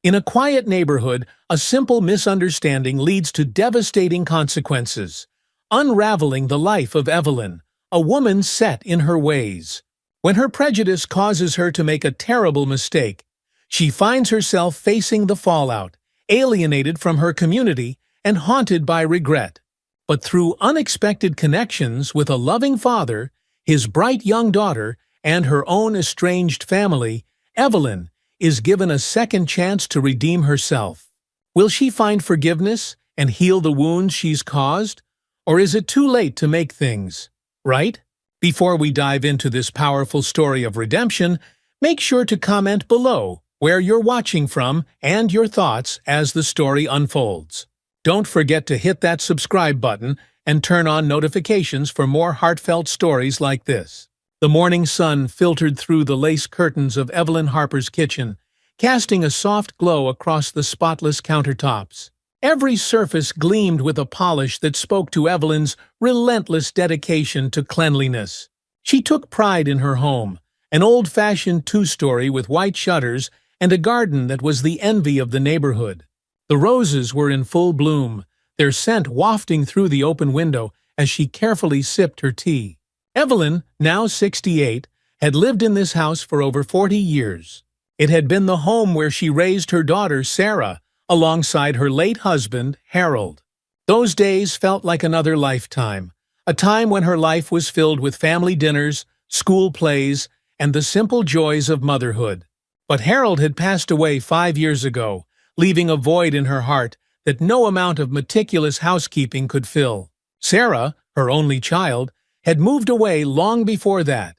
In a quiet neighborhood, a simple misunderstanding leads to devastating consequences, unraveling the life of Evelyn, a woman set in her ways. When her prejudice causes her to make a terrible mistake, she finds herself facing the fallout, alienated from her community and haunted by regret. But through unexpected connections with a loving father, his bright young daughter, and her own estranged family, Evelyn is given a second chance to redeem herself. Will she find forgiveness and heal the wounds she's caused? Or is it too late to make things right? Before we dive into this powerful story of redemption, make sure to comment below where you're watching from and your thoughts as the story unfolds. Don't forget to hit that subscribe button and turn on notifications for more heartfelt stories like this. The morning sun filtered through the lace curtains of Evelyn Harper's kitchen, casting a soft glow across the spotless countertops. Every surface gleamed with a polish that spoke to Evelyn's relentless dedication to cleanliness. She took pride in her home, an old-fashioned two-story with white shutters and a garden that was the envy of the neighborhood. The roses were in full bloom, their scent wafting through the open window as she carefully sipped her tea. Evelyn, now 68, had lived in this house for over 40 years. It had been the home where she raised her daughter, Sarah, alongside her late husband, Harold. Those days felt like another lifetime, a time when her life was filled with family dinners, school plays, and the simple joys of motherhood. But Harold had passed away 5 years ago, leaving a void in her heart that no amount of meticulous housekeeping could fill. Sarah, her only child, had moved away long before that,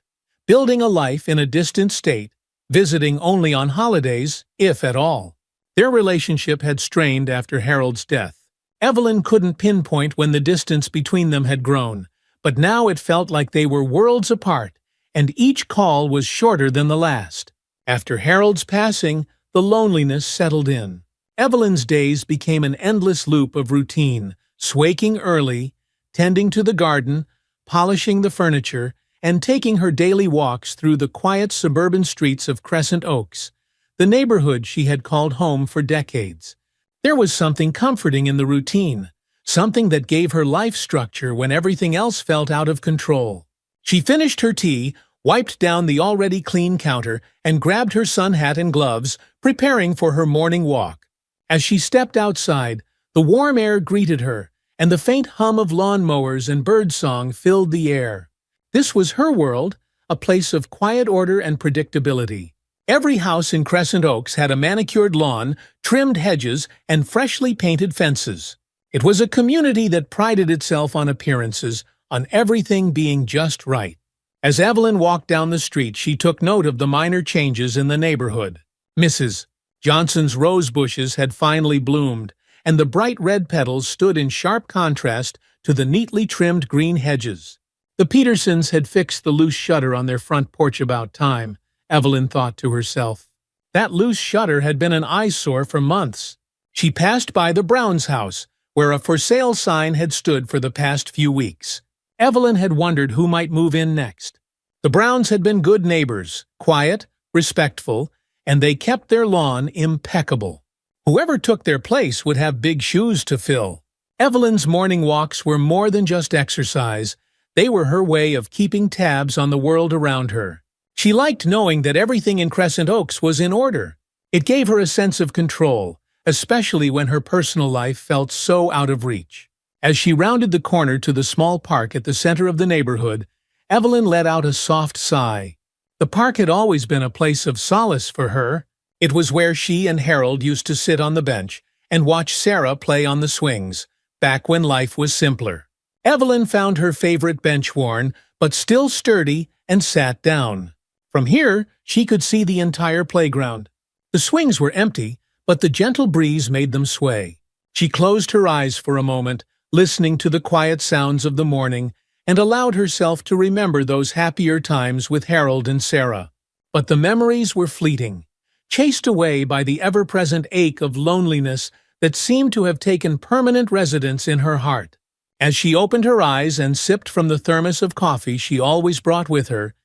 building a life in a distant state, visiting only on holidays, if at all. Their relationship had strained after Harold's death. Evelyn couldn't pinpoint when the distance between them had grown, but now it felt like they were worlds apart, and each call was shorter than the last. After Harold's passing, the loneliness settled in. Evelyn's days became an endless loop of routine, waking early, tending to the garden, polishing the furniture, and taking her daily walks through the quiet suburban streets of Crescent Oaks, the neighborhood she had called home for decades. There was something comforting in the routine, something that gave her life structure when everything else felt out of control. She finished her tea, wiped down the already clean counter, and grabbed her sun hat and gloves, preparing for her morning walk. As she stepped outside, the warm air greeted her, and the faint hum of lawnmowers and birdsong filled the air. This was her world, a place of quiet order and predictability. Every house in Crescent Oaks had a manicured lawn, trimmed hedges, and freshly painted fences. It was a community that prided itself on appearances, on everything being just right. As Evelyn walked down the street, she took note of the minor changes in the neighborhood. Mrs. Johnson's rose bushes had finally bloomed, and the bright red petals stood in sharp contrast to the neatly trimmed green hedges. The Petersons had fixed the loose shutter on their front porch about time, Evelyn thought to herself. That loose shutter had been an eyesore for months. She passed by the Browns' house, where a for sale sign had stood for the past few weeks. Evelyn had wondered who might move in next. The Browns had been good neighbors, quiet, respectful, and they kept their lawn impeccable. Whoever took their place would have big shoes to fill. Evelyn's morning walks were more than just exercise. They were her way of keeping tabs on the world around her. She liked knowing that everything in Crescent Oaks was in order. It gave her a sense of control, especially when her personal life felt so out of reach. As she rounded the corner to the small park at the center of the neighborhood, Evelyn let out a soft sigh. The park had always been a place of solace for her. It was where she and Harold used to sit on the bench and watch Sarah play on the swings, back when life was simpler. Evelyn found her favorite bench worn, but still sturdy, and sat down. From here, she could see the entire playground. The swings were empty, but the gentle breeze made them sway. She closed her eyes for a moment, listening to the quiet sounds of the morning, and allowed herself to remember those happier times with Harold and Sarah. But the memories were fleeting, chased away by the ever-present ache of loneliness that seemed to have taken permanent residence in her heart. As she opened her eyes and sipped from the thermos of coffee she always brought with her,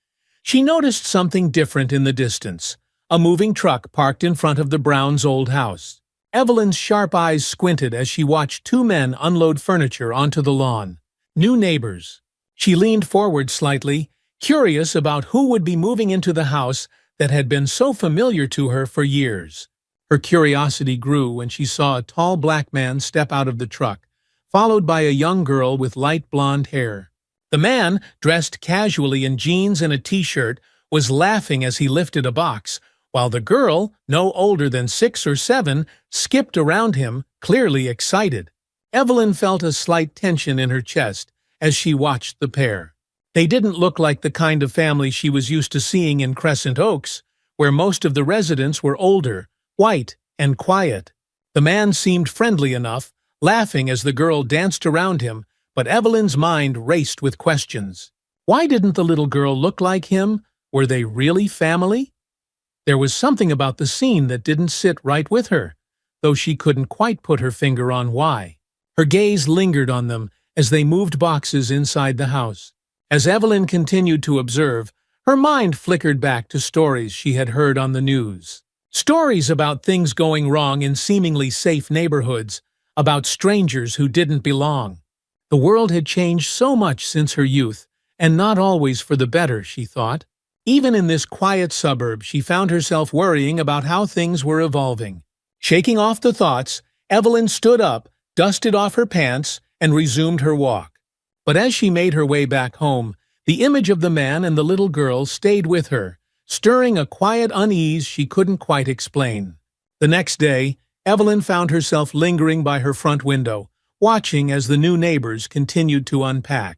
she noticed something different in the distance, a moving truck parked in front of the Browns' old house. Evelyn's sharp eyes squinted as she watched two men unload furniture onto the lawn. New neighbors. She leaned forward slightly, curious about who would be moving into the house that had been so familiar to her for years. Her curiosity grew when she saw a tall black man step out of the truck, followed by a young girl with light blonde hair. The man, dressed casually in jeans and a t-shirt, was laughing as he lifted a box, while the girl, no older than 6 or 7, skipped around him, clearly excited. Evelyn felt a slight tension in her chest as she watched the pair. They didn't look like the kind of family she was used to seeing in Crescent Oaks, where most of the residents were older, white, and quiet. The man seemed friendly enough, laughing as the girl danced around him, but Evelyn's mind raced with questions. Why didn't the little girl look like him? Were they really family? There was something about the scene that didn't sit right with her, though she couldn't quite put her finger on why. Her gaze lingered on them as they moved boxes inside the house. As Evelyn continued to observe, her mind flickered back to stories she had heard on the news. Stories about things going wrong in seemingly safe neighborhoods, about strangers who didn't belong. The world had changed so much since her youth, and not always for the better, she thought. Even in this quiet suburb, she found herself worrying about how things were evolving. Shaking off the thoughts, Evelyn stood up, dusted off her pants, and resumed her walk. But as she made her way back home, the image of the man and the little girl stayed with her, stirring a quiet unease she couldn't quite explain. The next day, Evelyn found herself lingering by her front window, watching as the new neighbors continued to unpack.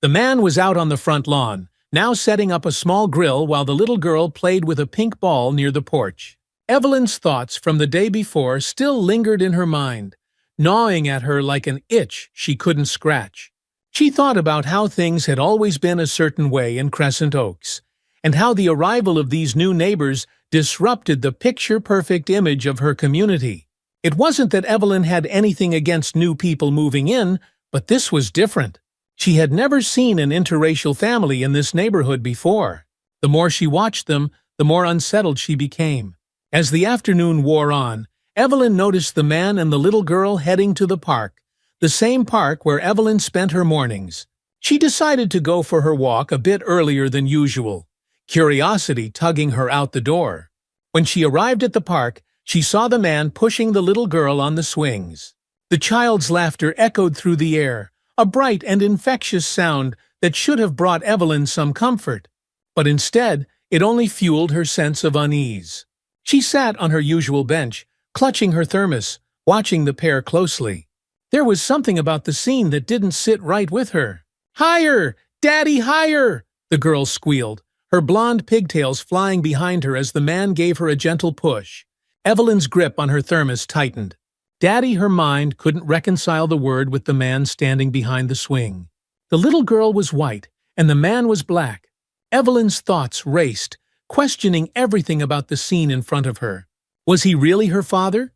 The man was out on the front lawn, now setting up a small grill while the little girl played with a pink ball near the porch. Evelyn's thoughts from the day before still lingered in her mind, gnawing at her like an itch she couldn't scratch. She thought about how things had always been a certain way in Crescent Oaks, and how the arrival of these new neighbors disrupted the picture-perfect image of her community. It wasn't that Evelyn had anything against new people moving in, but this was different. She had never seen an interracial family in this neighborhood before. The more she watched them, the more unsettled she became. As the afternoon wore on, Evelyn noticed the man and the little girl heading to the park, the same park where Evelyn spent her mornings. She decided to go for her walk a bit earlier than usual, curiosity tugging her out the door. When she arrived at the park, she saw the man pushing the little girl on the swings. The child's laughter echoed through the air, a bright and infectious sound that should have brought Evelyn some comfort. But instead, it only fueled her sense of unease. She sat on her usual bench, clutching her thermos, watching the pair closely. There was something about the scene that didn't sit right with her. "Higher! Daddy, higher!" the girl squealed, her blonde pigtails flying behind her as the man gave her a gentle push. Evelyn's grip on her thermos tightened. Daddy, her mind couldn't reconcile the word with the man standing behind the swing. The little girl was white, and the man was black. Evelyn's thoughts raced, questioning everything about the scene in front of her. Was he really her father?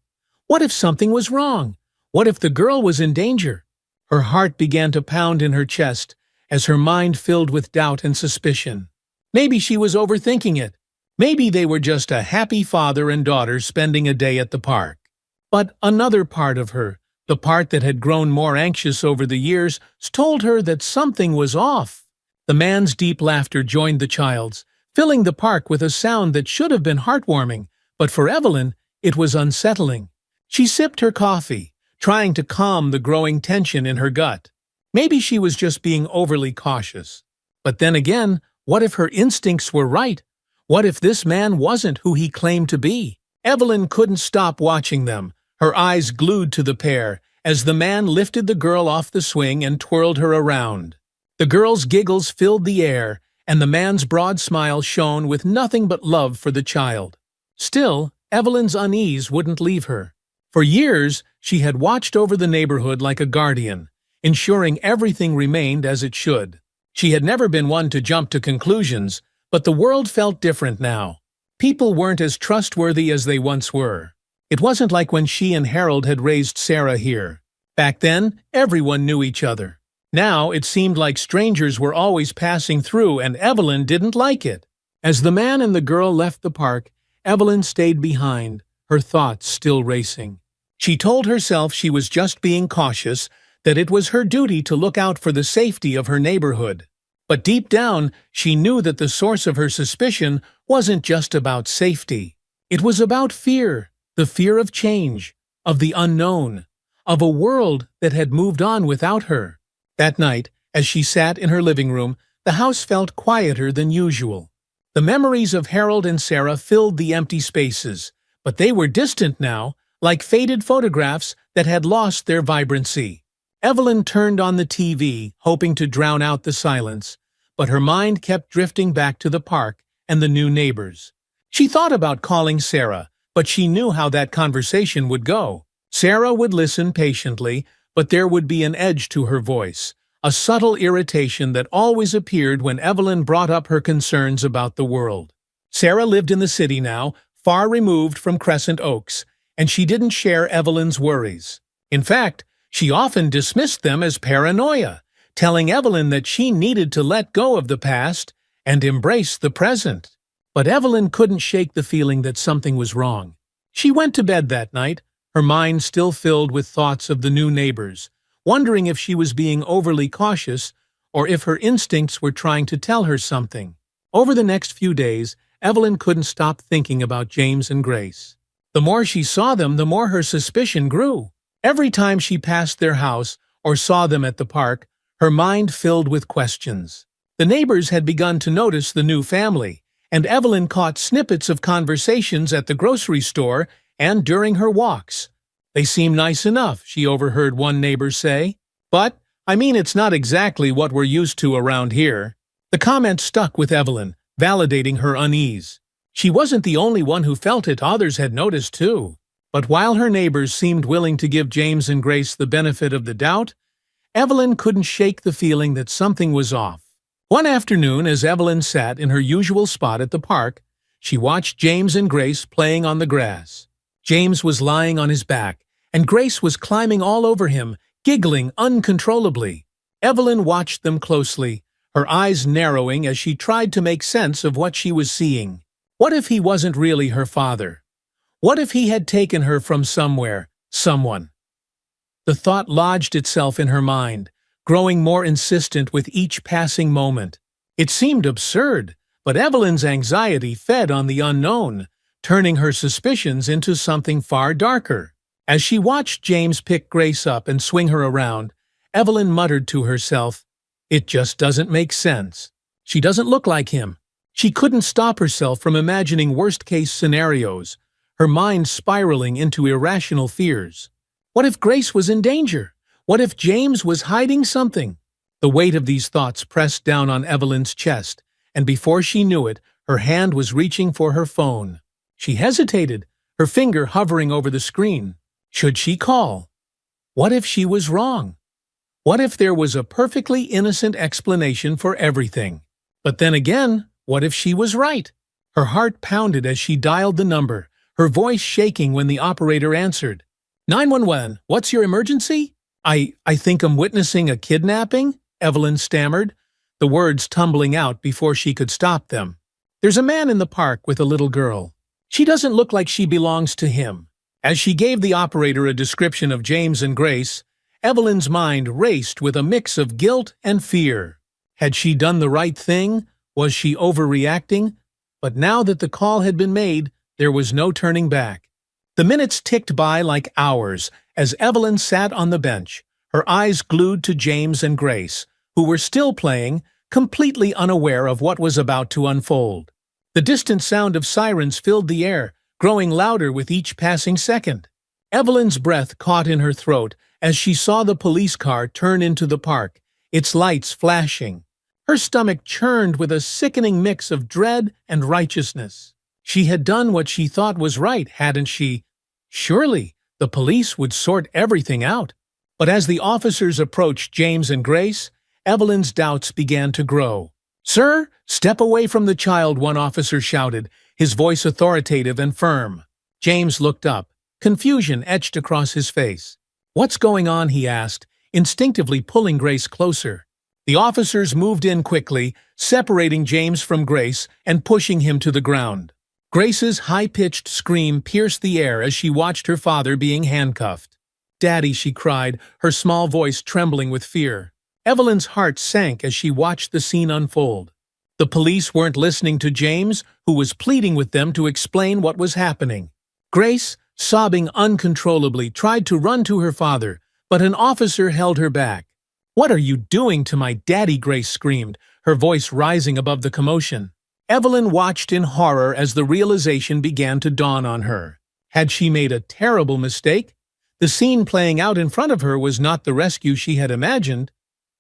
What if something was wrong? What if the girl was in danger? Her heart began to pound in her chest as her mind filled with doubt and suspicion. Maybe she was overthinking it. Maybe they were just a happy father and daughter spending a day at the park. But another part of her, the part that had grown more anxious over the years, told her that something was off. The man's deep laughter joined the child's, filling the park with a sound that should have been heartwarming, but for Evelyn, it was unsettling. She sipped her coffee, trying to calm the growing tension in her gut. Maybe she was just being overly cautious. But then again, what if her instincts were right? What if this man wasn't who he claimed to be? Evelyn couldn't stop watching them, her eyes glued to the pair, as the man lifted the girl off the swing and twirled her around. The girl's giggles filled the air, and the man's broad smile shone with nothing but love for the child. Still, Evelyn's unease wouldn't leave her. For years, she had watched over the neighborhood like a guardian, ensuring everything remained as it should. She had never been one to jump to conclusions, but the world felt different now. People weren't as trustworthy as they once were. It wasn't like when she and Harold had raised Sarah here. Back then, everyone knew each other. Now, it seemed like strangers were always passing through, and Evelyn didn't like it. As the man and the girl left the park, Evelyn stayed behind, her thoughts still racing. She told herself she was just being cautious, that it was her duty to look out for the safety of her neighborhood. But deep down, she knew that the source of her suspicion wasn't just about safety. It was about fear, the fear of change, of the unknown, of a world that had moved on without her. That night, as she sat in her living room, the house felt quieter than usual. The memories of Harold and Sarah filled the empty spaces, but they were distant now, like faded photographs that had lost their vibrancy. Evelyn turned on the TV, hoping to drown out the silence, but her mind kept drifting back to the park and the new neighbors. She thought about calling Sarah, but she knew how that conversation would go. Sarah would listen patiently, but there would be an edge to her voice, a subtle irritation that always appeared when Evelyn brought up her concerns about the world. Sarah lived in the city now, far removed from Crescent Oaks, and she didn't share Evelyn's worries. In fact, she often dismissed them as paranoia, telling Evelyn that she needed to let go of the past and embrace the present. But Evelyn couldn't shake the feeling that something was wrong. She went to bed that night, her mind still filled with thoughts of the new neighbors, wondering if she was being overly cautious or if her instincts were trying to tell her something. Over the next few days, Evelyn couldn't stop thinking about James and Grace. The more she saw them, the more her suspicion grew. Every time she passed their house or saw them at the park, her mind filled with questions. The neighbors had begun to notice the new family, and Evelyn caught snippets of conversations at the grocery store and during her walks. "They seem nice enough," she overheard one neighbor say. "But, I mean, it's not exactly what we're used to around here." The comment stuck with Evelyn, validating her unease. She wasn't the only one who felt it, others had noticed too. But while her neighbors seemed willing to give James and Grace the benefit of the doubt, Evelyn couldn't shake the feeling that something was off. One afternoon, as Evelyn sat in her usual spot at the park, she watched James and Grace playing on the grass. James was lying on his back, and Grace was climbing all over him, giggling uncontrollably. Evelyn watched them closely, her eyes narrowing as she tried to make sense of what she was seeing. What if he wasn't really her father? What if he had taken her from somewhere, someone? The thought lodged itself in her mind, growing more insistent with each passing moment. It seemed absurd, but Evelyn's anxiety fed on the unknown, turning her suspicions into something far darker. As she watched James pick Grace up and swing her around, Evelyn muttered to herself, "It just doesn't make sense. She doesn't look like him." She couldn't stop herself from imagining worst-case scenarios, her mind spiraling into irrational fears. What if Grace was in danger? What if James was hiding something? The weight of these thoughts pressed down on Evelyn's chest, and before she knew it, her hand was reaching for her phone. She hesitated, her finger hovering over the screen. Should she call? What if she was wrong? What if there was a perfectly innocent explanation for everything? But then again, what if she was right? Her heart pounded as she dialed the number, her voice shaking when the operator answered. 911, what's your emergency? I think I'm witnessing a kidnapping, Evelyn stammered, the words tumbling out before she could stop them. There's a man in the park with a little girl. She doesn't look like she belongs to him. As she gave the operator a description of James and Grace, Evelyn's mind raced with a mix of guilt and fear. Had she done the right thing? Was she overreacting? But now that the call had been made, there was no turning back. The minutes ticked by like hours as Evelyn sat on the bench, her eyes glued to James and Grace, who were still playing, completely unaware of what was about to unfold. The distant sound of sirens filled the air, growing louder with each passing second. Evelyn's breath caught in her throat as she saw the police car turn into the park, its lights flashing. Her stomach churned with a sickening mix of dread and righteousness. She had done what she thought was right, hadn't she? Surely, the police would sort everything out. But as the officers approached James and Grace, Evelyn's doubts began to grow. "Sir, step away from the child," one officer shouted, his voice authoritative and firm. James looked up, confusion etched across his face. "What's going on?" he asked, instinctively pulling Grace closer. The officers moved in quickly, separating James from Grace and pushing him to the ground. Grace's high-pitched scream pierced the air as she watched her father being handcuffed. "Daddy," she cried, her small voice trembling with fear. Evelyn's heart sank as she watched the scene unfold. The police weren't listening to James, who was pleading with them to explain what was happening. Grace, sobbing uncontrollably, tried to run to her father, but an officer held her back. "What are you doing to my daddy?" Grace screamed, her voice rising above the commotion. Evelyn watched in horror as the realization began to dawn on her. Had she made a terrible mistake? The scene playing out in front of her was not the rescue she had imagined.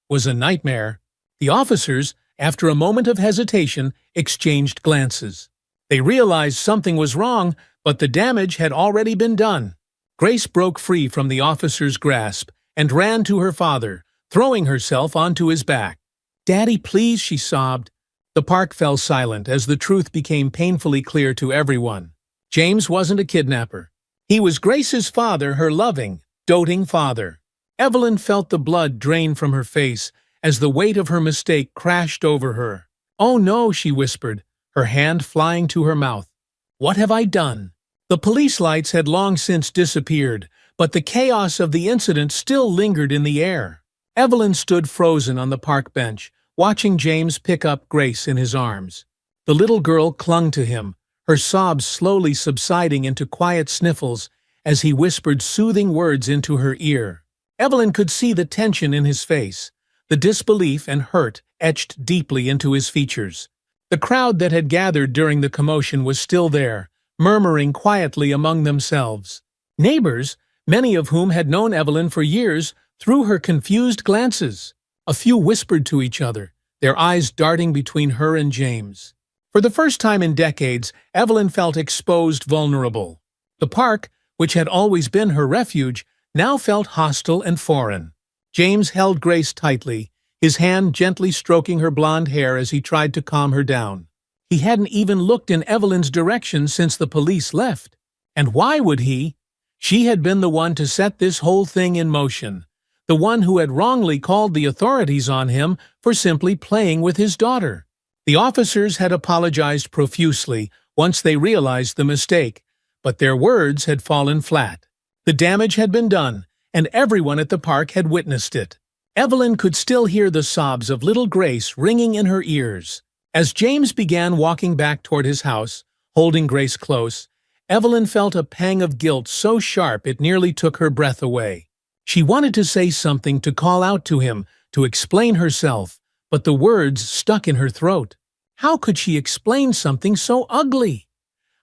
Was a nightmare. The officers, after a moment of hesitation, exchanged glances. They realized something was wrong, but the damage had already been done. Grace broke free from the officer's grasp and ran to her father, throwing herself onto his back. "Daddy, please," she sobbed. The park fell silent as the truth became painfully clear to everyone. James wasn't a kidnapper. He was Grace's father, her loving, doting father. Evelyn felt the blood drain from her face as the weight of her mistake crashed over her. "Oh no," she whispered, her hand flying to her mouth. "What have I done?" The police lights had long since disappeared, but the chaos of the incident still lingered in the air. Evelyn stood frozen on the park bench, watching James pick up Grace in his arms. The little girl clung to him, her sobs slowly subsiding into quiet sniffles as he whispered soothing words into her ear. Evelyn could see the tension in his face, the disbelief and hurt etched deeply into his features. The crowd that had gathered during the commotion was still there, murmuring quietly among themselves. Neighbors, many of whom had known Evelyn for years, threw her confused glances. A few whispered to each other, their eyes darting between her and James. For the first time in decades, Evelyn felt exposed, vulnerable. The park, which had always been her refuge, now felt hostile and foreign. James held Grace tightly, his hand gently stroking her blonde hair as he tried to calm her down. He hadn't even looked in Evelyn's direction since the police left. And why would he? She had been the one to set this whole thing in motion, the one who had wrongly called the authorities on him for simply playing with his daughter. The officers had apologized profusely once they realized the mistake, but their words had fallen flat. The damage had been done, and everyone at the park had witnessed it. Evelyn could still hear the sobs of little Grace ringing in her ears. As James began walking back toward his house, holding Grace close, Evelyn felt a pang of guilt so sharp it nearly took her breath away. She wanted to say something, to call out to him, to explain herself, but the words stuck in her throat. How could she explain something so ugly?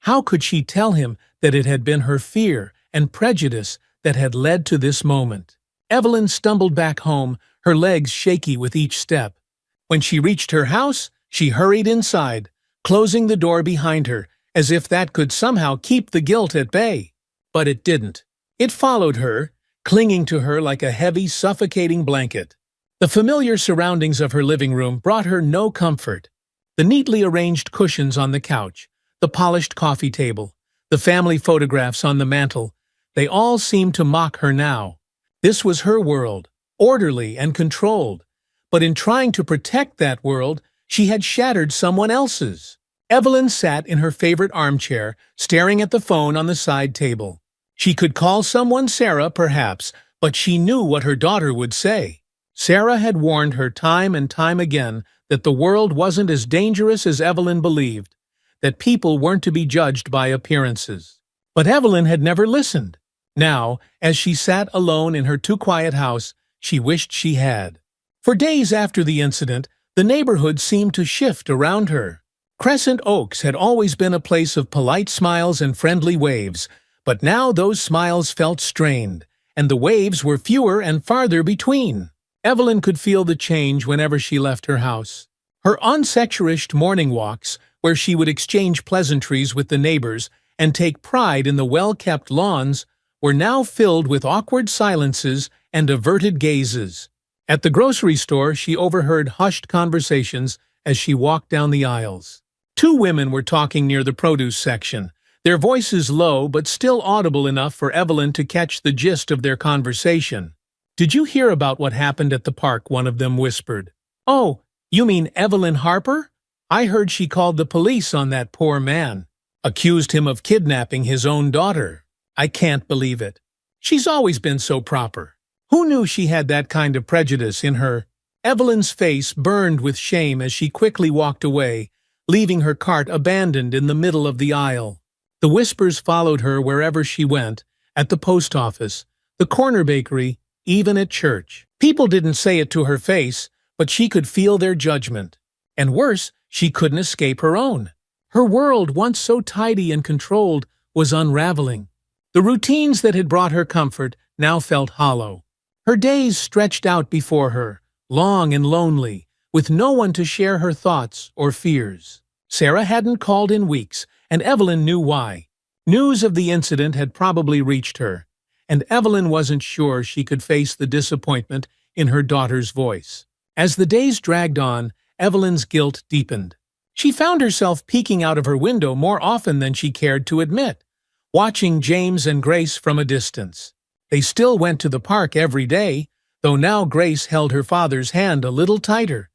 How could she tell him that it had been her fear and prejudice that had led to this moment? Evelyn stumbled back home, her legs shaky with each step. When she reached her house, she hurried inside, closing the door behind her, as if that could somehow keep the guilt at bay. But it didn't. It followed her, clinging to her like a heavy, suffocating blanket. The familiar surroundings of her living room brought her no comfort. The neatly arranged cushions on the couch, the polished coffee table, the family photographs on the mantel, they all seemed to mock her now. This was her world, orderly and controlled. But in trying to protect that world, she had shattered someone else's. Evelyn sat in her favorite armchair, staring at the phone on the side table. She could call someone Sarah, perhaps, but she knew what her daughter would say. Sarah had warned her time and time again that the world wasn't as dangerous as Evelyn believed, that people weren't to be judged by appearances. But Evelyn had never listened. Now, as she sat alone in her too-quiet house, she wished she had. For days after the incident, the neighborhood seemed to shift around her. Crescent Oaks had always been a place of polite smiles and friendly waves, but now those smiles felt strained, and the waves were fewer and farther between. Evelyn could feel the change whenever she left her house. Her unsexurished morning walks, where she would exchange pleasantries with the neighbors and take pride in the well-kept lawns, were now filled with awkward silences and averted gazes. At the grocery store, she overheard hushed conversations as she walked down the aisles. Two women were talking near the produce section, their voices low but still audible enough for Evelyn to catch the gist of their conversation. "Did you hear about what happened at the park?" one of them whispered. "Oh, you mean Evelyn Harper? I heard she called the police on that poor man." Accused him of kidnapping his own daughter. I can't believe it. She's always been so proper. Who knew she had that kind of prejudice in her? Evelyn's face burned with shame as she quickly walked away, leaving her cart abandoned in the middle of the aisle. The whispers followed her wherever she went, at the post office, the corner bakery, even at church. People didn't say it to her face, but she could feel their judgment. And worse, she couldn't escape her own. Her world, once so tidy and controlled, was unraveling. The routines that had brought her comfort now felt hollow. Her days stretched out before her, long and lonely, with no one to share her thoughts or fears. Sarah hadn't called in weeks, and Evelyn knew why. News of the incident had probably reached her, and Evelyn wasn't sure she could face the disappointment in her daughter's voice. As the days dragged on, Evelyn's guilt deepened. She found herself peeking out of her window more often than she cared to admit, watching James and Grace from a distance. They still went to the park every day, though now Grace held her father's hand a little tighter,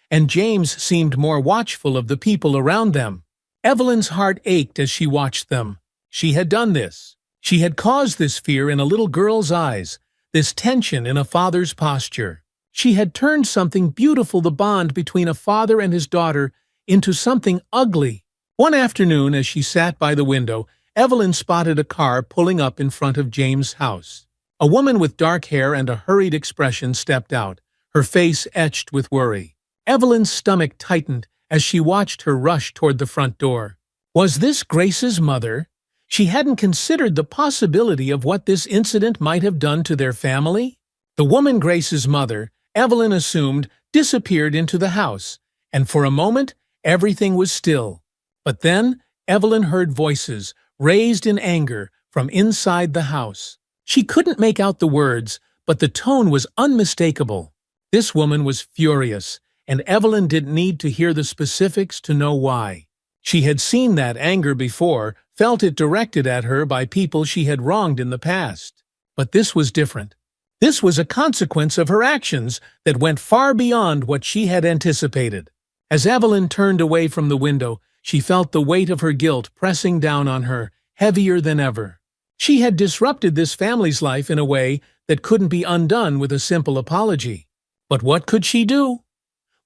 and James seemed more watchful of the people around them. Evelyn's heart ached as she watched them. She had done this. She had caused this fear in a little girl's eyes, this tension in a father's posture. She had turned something beautiful, the bond between a father and his daughter, into something ugly. One afternoon, as she sat by the window, Evelyn spotted a car pulling up in front of James' house. A woman with dark hair and a hurried expression stepped out, her face etched with worry. Evelyn's stomach tightened as she watched her rush toward the front door. Was this Grace's mother? She hadn't considered the possibility of what this incident might have done to their family. The woman Grace's mother, Evelyn assumed, disappeared into the house, and for a moment, everything was still. But then, Evelyn heard voices, raised in anger, from inside the house. She couldn't make out the words, but the tone was unmistakable. This woman was furious, and Evelyn didn't need to hear the specifics to know why. She had seen that anger before, felt it directed at her by people she had wronged in the past. But this was different. This was a consequence of her actions that went far beyond what she had anticipated. As Evelyn turned away from the window, she felt the weight of her guilt pressing down on her, heavier than ever. She had disrupted this family's life in a way that couldn't be undone with a simple apology. But what could she do?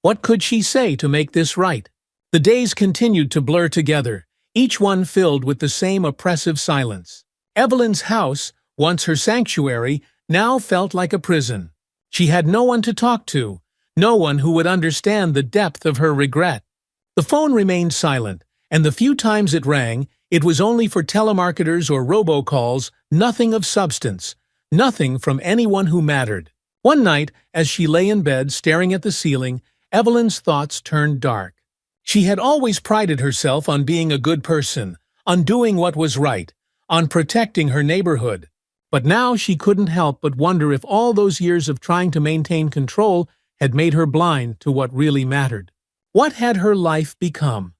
What could she say to make this right? The days continued to blur together, each one filled with the same oppressive silence. Evelyn's house, once her sanctuary, now felt like a prison. She had no one to talk to, no one who would understand the depth of her regret. The phone remained silent, and the few times it rang, it was only for telemarketers or robocalls, nothing of substance, nothing from anyone who mattered. One night, as she lay in bed staring at the ceiling, Evelyn's thoughts turned dark. She had always prided herself on being a good person, on doing what was right, on protecting her neighborhood. But now she couldn't help but wonder if all those years of trying to maintain control had made her blind to what really mattered. What had her life become?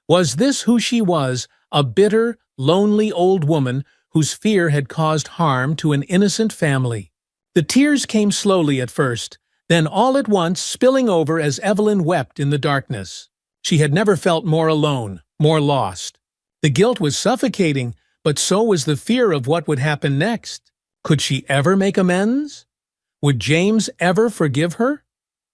Was this who she was, a bitter, lonely old woman whose fear had caused harm to an innocent family? The tears came slowly at first, then all at once spilling over as Evelyn wept in the darkness. She had never felt more alone, more lost. The guilt was suffocating, but so was the fear of what would happen next. Could she ever make amends? Would James ever forgive her?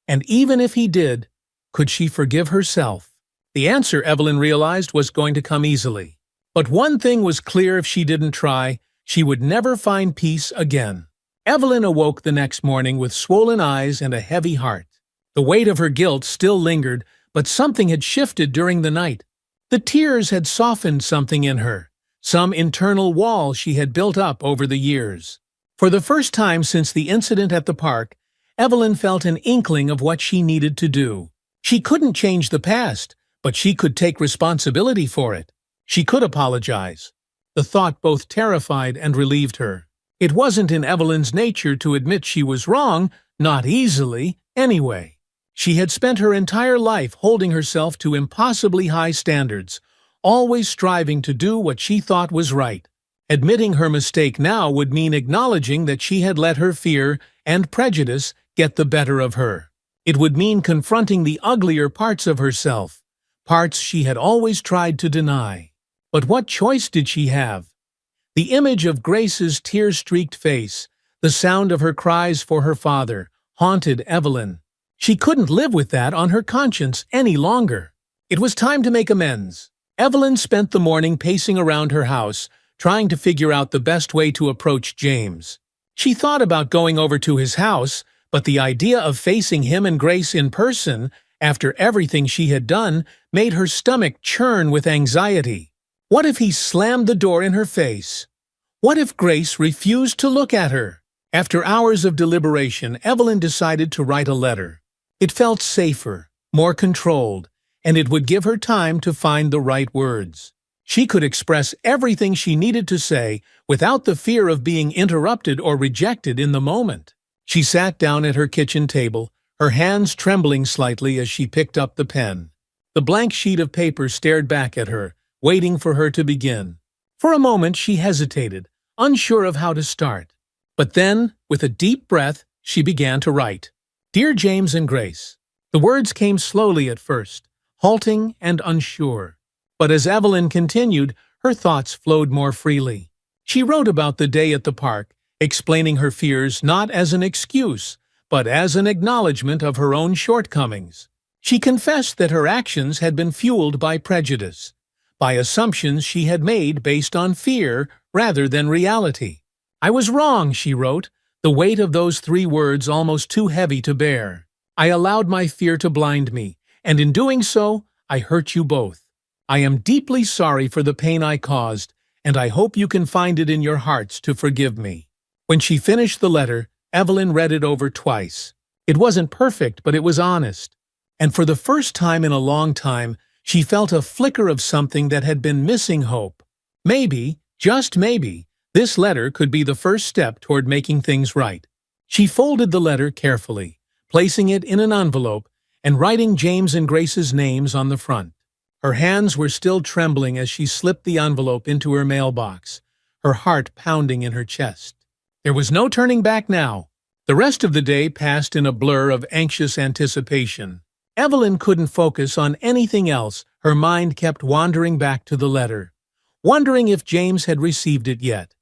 And even if he did, could she forgive herself? The answer, Evelyn realized, was going to come easily. But one thing was clear: if she didn't try, she would never find peace again. Evelyn awoke the next morning with swollen eyes and a heavy heart. The weight of her guilt still lingered, but something had shifted during the night. The tears had softened something in her, some internal wall she had built up over the years. For the first time since the incident at the park, Evelyn felt an inkling of what she needed to do. She couldn't change the past, but she could take responsibility for it. She could apologize. The thought both terrified and relieved her. It wasn't in Evelyn's nature to admit she was wrong, not easily, anyway. She had spent her entire life holding herself to impossibly high standards, always striving to do what she thought was right. Admitting her mistake now would mean acknowledging that she had let her fear and prejudice get the better of her. It would mean confronting the uglier parts of herself, parts she had always tried to deny. But what choice did she have? The image of Grace's tear-streaked face, the sound of her cries for her father, haunted Evelyn. She couldn't live with that on her conscience any longer. It was time to make amends. Evelyn spent the morning pacing around her house, trying to figure out the best way to approach James. She thought about going over to his house, but the idea of facing him and Grace in person, after everything she had done, made her stomach churn with anxiety. What if he slammed the door in her face? What if Grace refused to look at her? After hours of deliberation, Evelyn decided to write a letter. It felt safer, more controlled, and it would give her time to find the right words. She could express everything she needed to say without the fear of being interrupted or rejected in the moment. She sat down at her kitchen table, her hands trembling slightly as she picked up the pen. The blank sheet of paper stared back at her, waiting for her to begin. For a moment she hesitated, unsure of how to start. But then, with a deep breath, she began to write. Dear James and Grace. The words came slowly at first, halting and unsure. But as Evelyn continued, her thoughts flowed more freely. She wrote about the day at the park, explaining her fears not as an excuse, but as an acknowledgement of her own shortcomings. She confessed that her actions had been fueled by prejudice, by assumptions she had made based on fear rather than reality. I was wrong, she wrote, the weight of those 3 words almost too heavy to bear. I allowed my fear to blind me, and in doing so, I hurt you both. I am deeply sorry for the pain I caused, and I hope you can find it in your hearts to forgive me. When she finished the letter, Evelyn read it over twice. It wasn't perfect, but it was honest. And for the first time in a long time, she felt a flicker of something that had been missing hope. Maybe, just maybe, this letter could be the first step toward making things right. She folded the letter carefully, placing it in an envelope and writing James and Grace's names on the front. Her hands were still trembling as she slipped the envelope into her mailbox, her heart pounding in her chest. There was no turning back now. The rest of the day passed in a blur of anxious anticipation. Evelyn couldn't focus on anything else. Her mind kept wandering back to the letter, wondering if James had received it yet,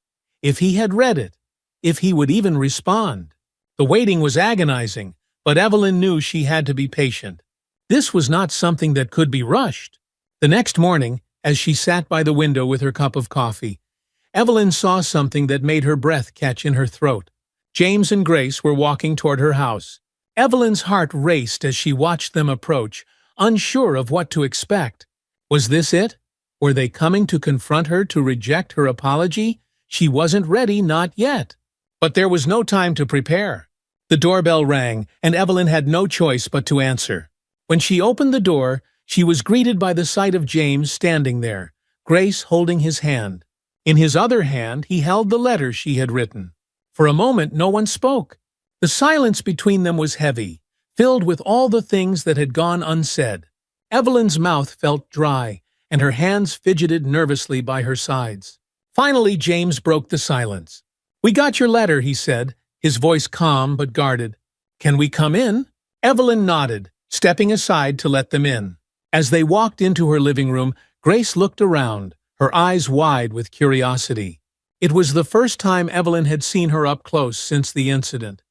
if he had read it, if he would even respond. The waiting was agonizing, but Evelyn knew she had to be patient. This was not something that could be rushed. The next morning, as she sat by the window with her cup of coffee, Evelyn saw something that made her breath catch in her throat. James and Grace were walking toward her house. Evelyn's heart raced as she watched them approach, unsure of what to expect. Was this it? Were they coming to confront her to reject her apology? She wasn't ready, not yet. But there was no time to prepare. The doorbell rang, and Evelyn had no choice but to answer. When she opened the door, she was greeted by the sight of James standing there, Grace holding his hand. In his other hand, he held the letter she had written. For a moment, no one spoke. The silence between them was heavy, filled with all the things that had gone unsaid. Evelyn's mouth felt dry, and her hands fidgeted nervously by her sides. Finally, James broke the silence. "We got your letter," he said, his voice calm but guarded. "Can we come in?" Evelyn nodded, stepping aside to let them in. As they walked into her living room, Grace looked around, her eyes wide with curiosity. It was the first time Evelyn had seen her up close since the incident,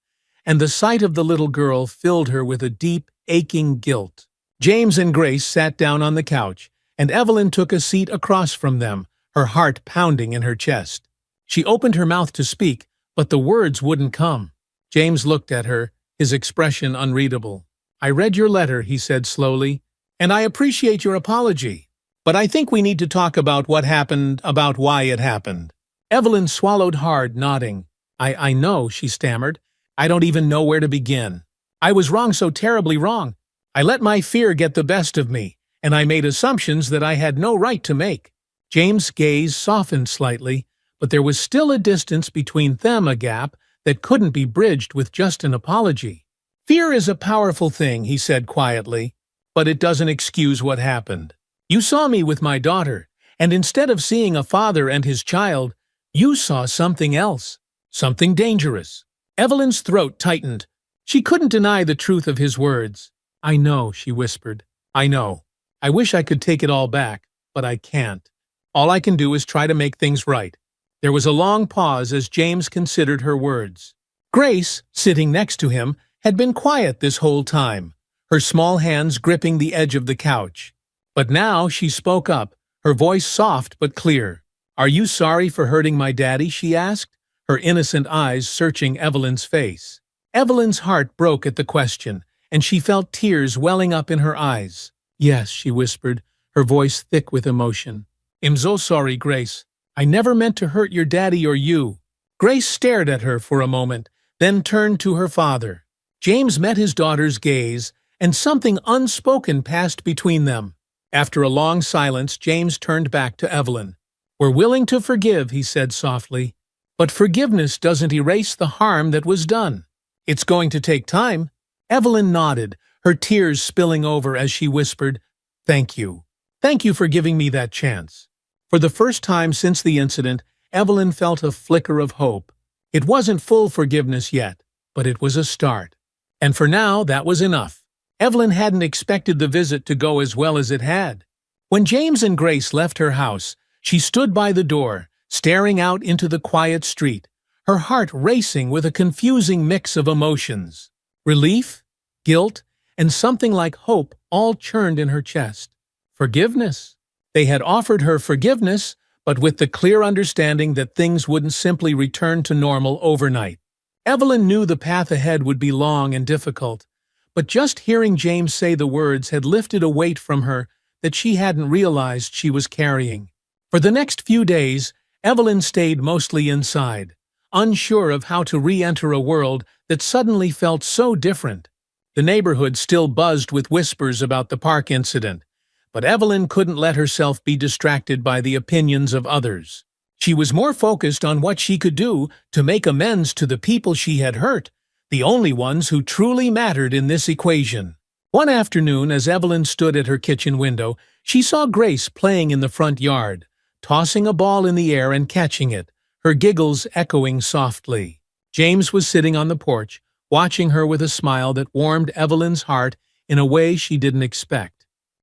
and the sight of the little girl filled her with a deep, aching guilt. James and Grace sat down on the couch, and Evelyn took a seat across from them, her heart pounding in her chest. She opened her mouth to speak, but the words wouldn't come. James looked at her, his expression unreadable. "I read your letter," he said slowly, "and I appreciate your apology. But I think we need to talk about what happened, about why it happened." Evelyn swallowed hard, nodding. I know," she stammered. "I don't even know where to begin. I was wrong, so terribly wrong. I let my fear get the best of me, and I made assumptions that I had no right to make." James' gaze softened slightly, but there was still a distance between them, a gap that couldn't be bridged with just an apology. "Fear is a powerful thing," he said quietly, "but it doesn't excuse what happened. You saw me with my daughter, and instead of seeing a father and his child, you saw something else, something dangerous." Evelyn's throat tightened. She couldn't deny the truth of his words. "I know," she whispered. "I know. I wish I could take it all back, but I can't. All I can do is try to make things right." There was a long pause as James considered her words. Grace, sitting next to him, had been quiet this whole time, her small hands gripping the edge of the couch. But now she spoke up, her voice soft but clear. "Are you sorry for hurting my daddy?" she asked, her innocent eyes searching Evelyn's face. Evelyn's heart broke at the question, and she felt tears welling up in her eyes. "Yes," she whispered, her voice thick with emotion. "I'm so sorry, Grace. I never meant to hurt your daddy or you." Grace stared at her for a moment, then turned to her father. James met his daughter's gaze, and something unspoken passed between them. After a long silence, James turned back to Evelyn. "We're willing to forgive," he said softly. "But forgiveness doesn't erase the harm that was done. It's going to take time." Evelyn nodded, her tears spilling over as she whispered, "Thank you. Thank you for giving me that chance." For the first time since the incident, Evelyn felt a flicker of hope. It wasn't full forgiveness yet, but it was a start. And for now, that was enough. Evelyn hadn't expected the visit to go as well as it had. When James and Grace left her house, she stood by the door, staring out into the quiet street, her heart racing with a confusing mix of emotions. Relief, guilt, and something like hope all churned in her chest. Forgiveness. They had offered her forgiveness, but with the clear understanding that things wouldn't simply return to normal overnight. Evelyn knew the path ahead would be long and difficult, but just hearing James say the words had lifted a weight from her that she hadn't realized she was carrying. For the next few days, Evelyn stayed mostly inside, unsure of how to re-enter a world that suddenly felt so different. The neighborhood still buzzed with whispers about the park incident, but Evelyn couldn't let herself be distracted by the opinions of others. She was more focused on what she could do to make amends to the people she had hurt, the only ones who truly mattered in this equation. One afternoon, as Evelyn stood at her kitchen window, she saw Grace playing in the front yard, tossing a ball in the air and catching it, her giggles echoing softly. James was sitting on the porch, watching her with a smile that warmed Evelyn's heart in a way she didn't expect.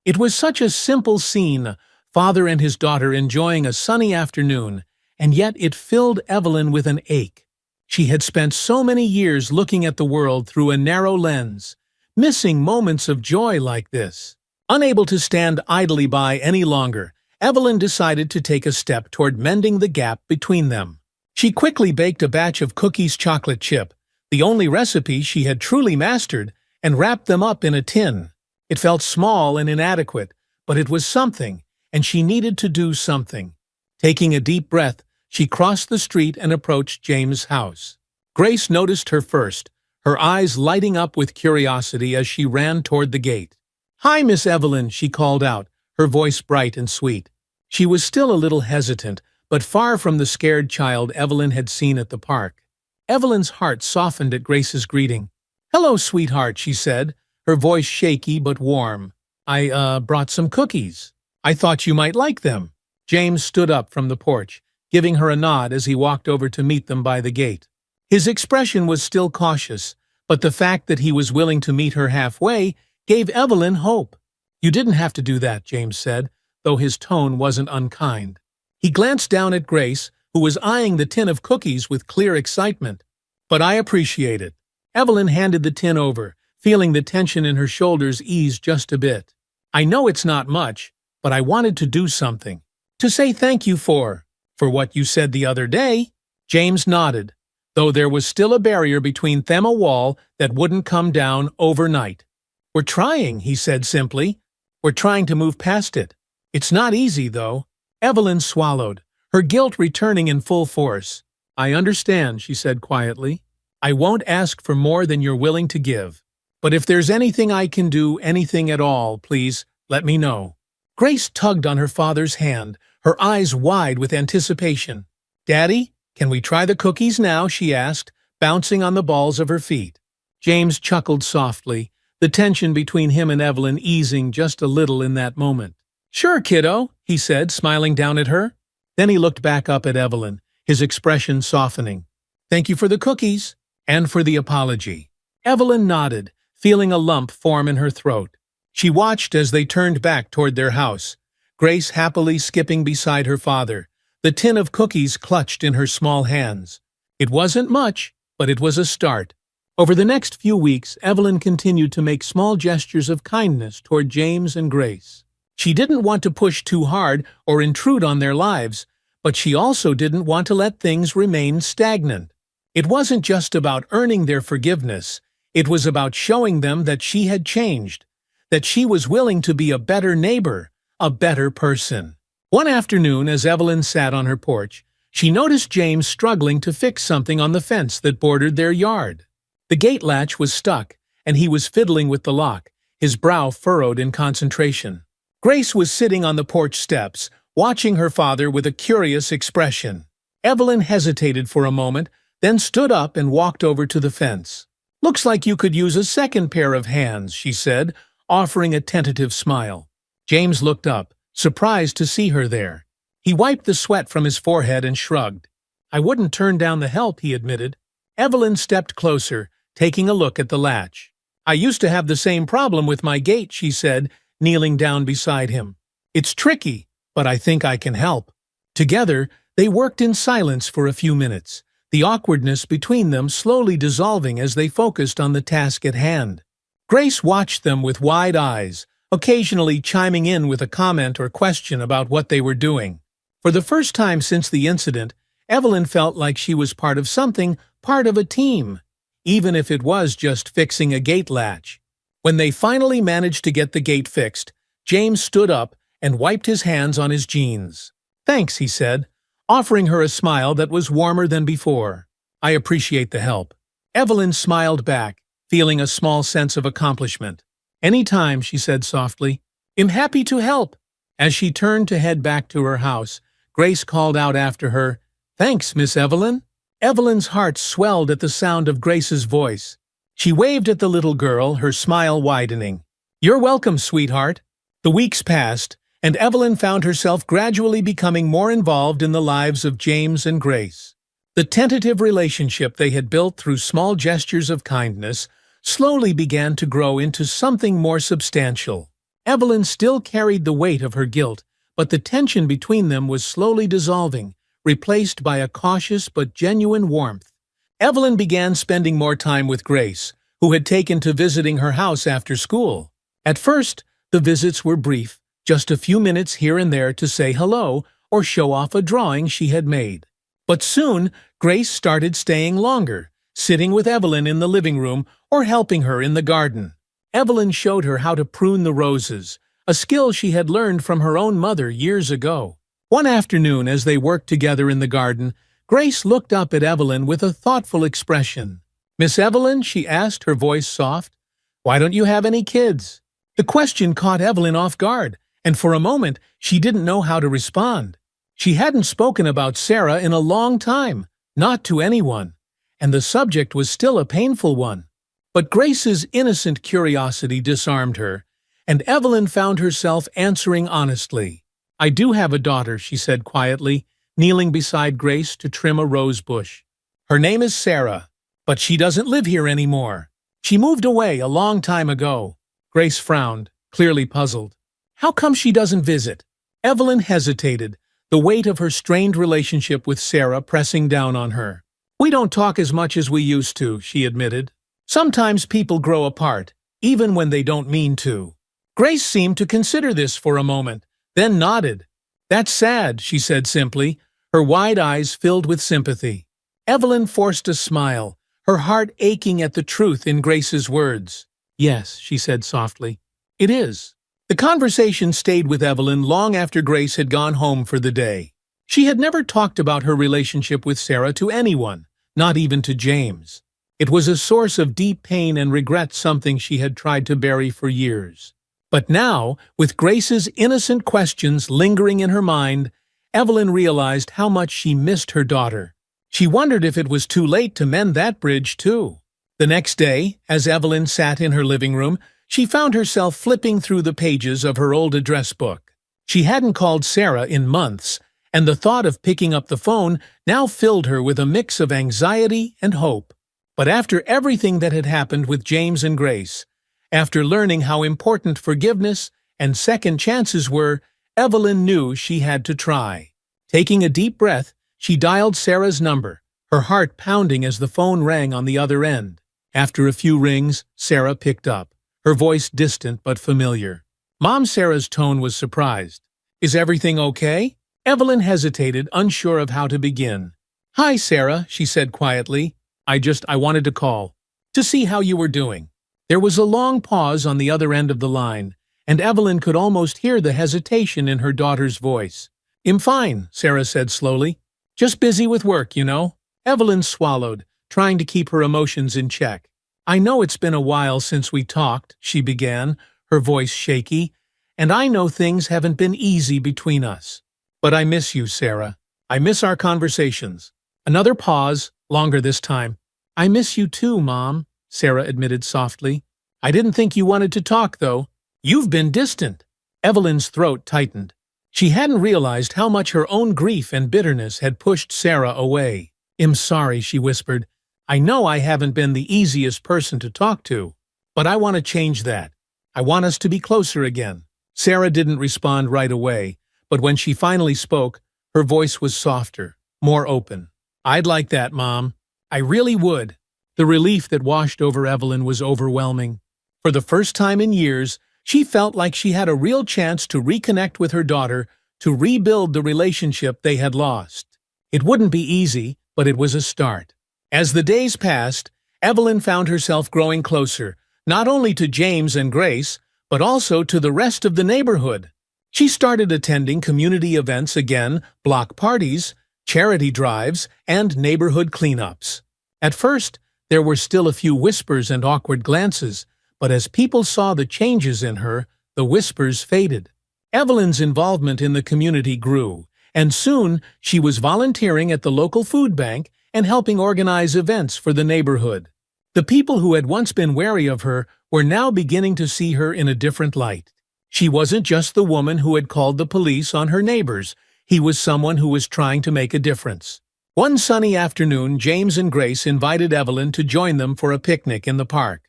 It was such a simple scene, father and his daughter enjoying a sunny afternoon, and yet it filled Evelyn with an ache. She had spent so many years looking at the world through a narrow lens, missing moments of joy like this. Unable to stand idly by any longer, Evelyn decided to take a step toward mending the gap between them. She quickly baked a batch of cookies chocolate chip, the only recipe she had truly mastered, and wrapped them up in a tin. It felt small and inadequate, but it was something, and she needed to do something. Taking a deep breath, she crossed the street and approached James' house. Grace noticed her first, her eyes lighting up with curiosity as she ran toward the gate. "Hi, Miss Evelyn," she called out, her voice bright and sweet. She was still a little hesitant, but far from the scared child Evelyn had seen at the park. Evelyn's heart softened at Grace's greeting. "Hello, sweetheart," she said, her voice shaky but warm. I brought some cookies. I thought you might like them." James stood up from the porch, giving her a nod as he walked over to meet them by the gate. His expression was still cautious, but the fact that he was willing to meet her halfway gave Evelyn hope. "You didn't have to do that," James said, though his tone wasn't unkind. He glanced down at Grace, who was eyeing the tin of cookies with clear excitement. "But I appreciate it." Evelyn handed the tin over, feeling the tension in her shoulders ease just a bit. "I know it's not much, but I wanted to do something. To say thank you for what you said the other day." James nodded, though there was still a barrier between them, a wall that wouldn't come down overnight. "We're trying," he said simply. "We're trying to move past it. It's not easy, though." Evelyn swallowed, her guilt returning in full force. "I understand," she said quietly. "I won't ask for more than you're willing to give. But if there's anything I can do, anything at all, please let me know." Grace tugged on her father's hand, her eyes wide with anticipation. "Daddy, can we try the cookies now?" she asked, bouncing on the balls of her feet. James chuckled softly, the tension between him and Evelyn easing just a little in that moment. "Sure, kiddo," he said, smiling down at her. Then he looked back up at Evelyn, his expression softening. "Thank you for the cookies, and for the apology." Evelyn nodded, feeling a lump form in her throat. She watched as they turned back toward their house, Grace happily skipping beside her father, the tin of cookies clutched in her small hands. It wasn't much, but it was a start. Over the next few weeks, Evelyn continued to make small gestures of kindness toward James and Grace. She didn't want to push too hard or intrude on their lives, but she also didn't want to let things remain stagnant. It wasn't just about earning their forgiveness, it was about showing them that she had changed, that she was willing to be a better neighbor, a better person. One afternoon, as Evelyn sat on her porch, she noticed James struggling to fix something on the fence that bordered their yard. The gate latch was stuck, and he was fiddling with the lock, his brow furrowed in concentration. Grace was sitting on the porch steps, watching her father with a curious expression. Evelyn hesitated for a moment, then stood up and walked over to the fence. "Looks like you could use a second pair of hands," she said, offering a tentative smile. James looked up, surprised to see her there. He wiped the sweat from his forehead and shrugged. "I wouldn't turn down the help," he admitted. Evelyn stepped closer, taking a look at the latch. "I used to have the same problem with my gate," she said, kneeling down beside him. "It's tricky, but I think I can help." Together, they worked in silence for a few minutes, the awkwardness between them slowly dissolving as they focused on the task at hand. Grace watched them with wide eyes, occasionally chiming in with a comment or question about what they were doing. For the first time since the incident, Evelyn felt like she was part of something, part of a team, even if it was just fixing a gate latch. When they finally managed to get the gate fixed, James stood up and wiped his hands on his jeans. "Thanks," he said, offering her a smile that was warmer than before. "I appreciate the help." Evelyn smiled back, feeling a small sense of accomplishment. "Anytime," she said softly. "I'm happy to help." As she turned to head back to her house, Grace called out after her, "Thanks, Miss Evelyn." Evelyn's heart swelled at the sound of Grace's voice. She waved at the little girl, her smile widening. "You're welcome, sweetheart." The weeks passed, and Evelyn found herself gradually becoming more involved in the lives of James and Grace. The tentative relationship they had built through small gestures of kindness slowly began to grow into something more substantial. Evelyn still carried the weight of her guilt, but the tension between them was slowly dissolving, replaced by a cautious but genuine warmth. Evelyn began spending more time with Grace, who had taken to visiting her house after school. At first, the visits were brief, just a few minutes here and there to say hello or show off a drawing she had made. But soon, Grace started staying longer, sitting with Evelyn in the living room or helping her in the garden. Evelyn showed her how to prune the roses, a skill she had learned from her own mother years ago. One afternoon, as they worked together in the garden, Grace looked up at Evelyn with a thoughtful expression. "Miss Evelyn," she asked, her voice soft, "why don't you have any kids?" The question caught Evelyn off guard, and for a moment she didn't know how to respond. She hadn't spoken about Sarah in a long time, not to anyone, and the subject was still a painful one. But Grace's innocent curiosity disarmed her, and Evelyn found herself answering honestly. "I do have a daughter," she said quietly, kneeling beside Grace to trim a rose bush. "Her name is Sarah, but she doesn't live here anymore. She moved away a long time ago." Grace frowned, clearly puzzled. "How come she doesn't visit?" Evelyn hesitated, the weight of her strained relationship with Sarah pressing down on her. "We don't talk as much as we used to," she admitted. "Sometimes people grow apart, even when they don't mean to." Grace seemed to consider this for a moment, then nodded. "That's sad," she said simply, her wide eyes filled with sympathy. Evelyn forced a smile, her heart aching at the truth in Grace's words. "Yes," she said softly, "it is." The conversation stayed with Evelyn long after Grace had gone home for the day. She had never talked about her relationship with Sarah to anyone, not even to James. It was a source of deep pain and regret, something she had tried to bury for years. But now, with Grace's innocent questions lingering in her mind, Evelyn realized how much she missed her daughter. She wondered if it was too late to mend that bridge, too. The next day, as Evelyn sat in her living room, she found herself flipping through the pages of her old address book. She hadn't called Sarah in months, and the thought of picking up the phone now filled her with a mix of anxiety and hope. But after everything that had happened with James and Grace, after learning how important forgiveness and second chances were, Evelyn knew she had to try. Taking a deep breath, she dialed Sarah's number, her heart pounding as the phone rang on the other end. After a few rings, Sarah picked up, her voice distant but familiar. Mom Sarah's tone was surprised. "Is everything okay?" Evelyn hesitated, unsure of how to begin. "Hi, Sarah," she said quietly. I wanted to call to see how you were doing." There was a long pause on the other end of the line, and Evelyn could almost hear the hesitation in her daughter's voice. "I'm fine," Sarah said slowly. "Just busy with work, you know." Evelyn swallowed, trying to keep her emotions in check. "I know it's been a while since we talked," she began, her voice shaky, "and I know things haven't been easy between us. But I miss you, Sarah. I miss our conversations." Another pause, longer this time. "I miss you too, Mom," Sarah admitted softly. "I didn't think you wanted to talk, though. You've been distant." Evelyn's throat tightened. She hadn't realized how much her own grief and bitterness had pushed Sarah away. "I'm sorry," she whispered. "I know I haven't been the easiest person to talk to, but I want to change that. I want us to be closer again." Sarah didn't respond right away, but when she finally spoke, her voice was softer, more open. "I'd like that, Mom. I really would." The relief that washed over Evelyn was overwhelming. For the first time in years, she felt like she had a real chance to reconnect with her daughter, to rebuild the relationship they had lost. It wouldn't be easy, but it was a start. As the days passed, Evelyn found herself growing closer, not only to James and Grace, but also to the rest of the neighborhood. She started attending community events again, block parties, charity drives, and neighborhood cleanups. At first, there were still a few whispers and awkward glances, but as people saw the changes in her, the whispers faded. Evelyn's involvement in the community grew, and soon she was volunteering at the local food bank and helping organize events for the neighborhood. The people who had once been wary of her were now beginning to see her in a different light. She wasn't just the woman who had called the police on her neighbors. He was someone who was trying to make a difference. One sunny afternoon, James and Grace invited Evelyn to join them for a picnic in the park.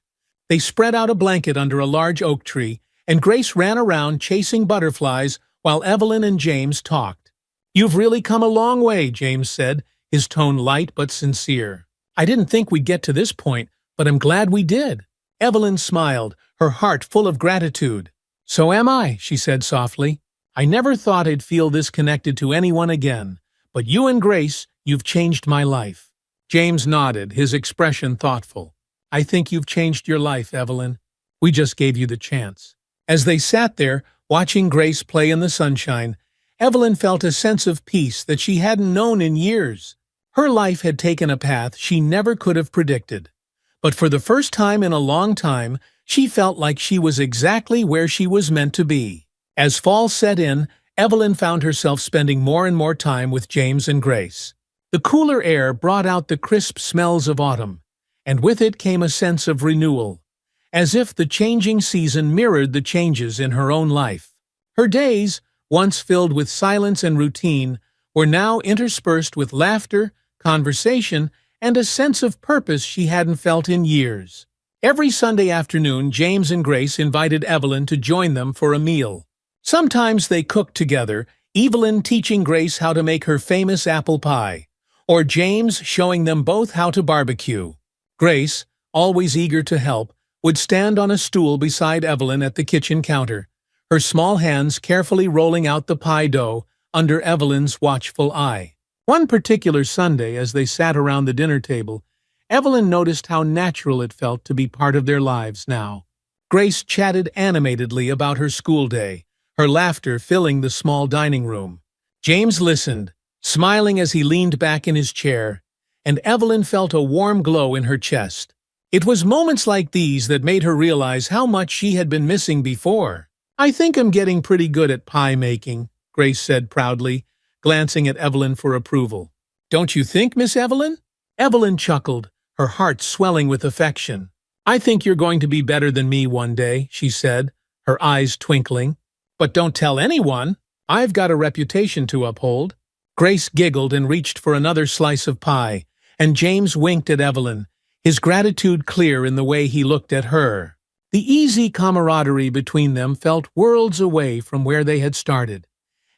They spread out a blanket under a large oak tree, and Grace ran around chasing butterflies while Evelyn and James talked. "You've really come a long way," James said, his tone light but sincere. "I didn't think we'd get to this point, but I'm glad we did." Evelyn smiled, her heart full of gratitude. "So am I," she said softly. "I never thought I'd feel this connected to anyone again, but you and Grace, you've changed my life." James nodded, his expression thoughtful. "I think you've changed your life, Evelyn. We just gave you the chance." As they sat there, watching Grace play in the sunshine, Evelyn felt a sense of peace that she hadn't known in years. Her life had taken a path she never could have predicted. But for the first time in a long time, she felt like she was exactly where she was meant to be. As fall set in, Evelyn found herself spending more and more time with James and Grace. The cooler air brought out the crisp smells of autumn, and with it came a sense of renewal, as if the changing season mirrored the changes in her own life. Her days, once filled with silence and routine, were now interspersed with laughter, conversation, and a sense of purpose she hadn't felt in years. Every Sunday afternoon, James and Grace invited Evelyn to join them for a meal. Sometimes they cooked together, Evelyn teaching Grace how to make her famous apple pie, or James showing them both how to barbecue. Grace, always eager to help, would stand on a stool beside Evelyn at the kitchen counter, her small hands carefully rolling out the pie dough under Evelyn's watchful eye. One particular Sunday, as they sat around the dinner table, Evelyn noticed how natural it felt to be part of their lives now. Grace chatted animatedly about her school day, her laughter filling the small dining room. James listened, smiling as he leaned back in his chair, and Evelyn felt a warm glow in her chest. It was moments like these that made her realize how much she had been missing before. "I think I'm getting pretty good at pie making," Grace said proudly, glancing at Evelyn for approval. "Don't you think, Miss Evelyn?" Evelyn chuckled, her heart swelling with affection. "I think you're going to be better than me one day," she said, her eyes twinkling. "But don't tell anyone. I've got a reputation to uphold." Grace giggled and reached for another slice of pie, and James winked at Evelyn, his gratitude clear in the way he looked at her. The easy camaraderie between them felt worlds away from where they had started.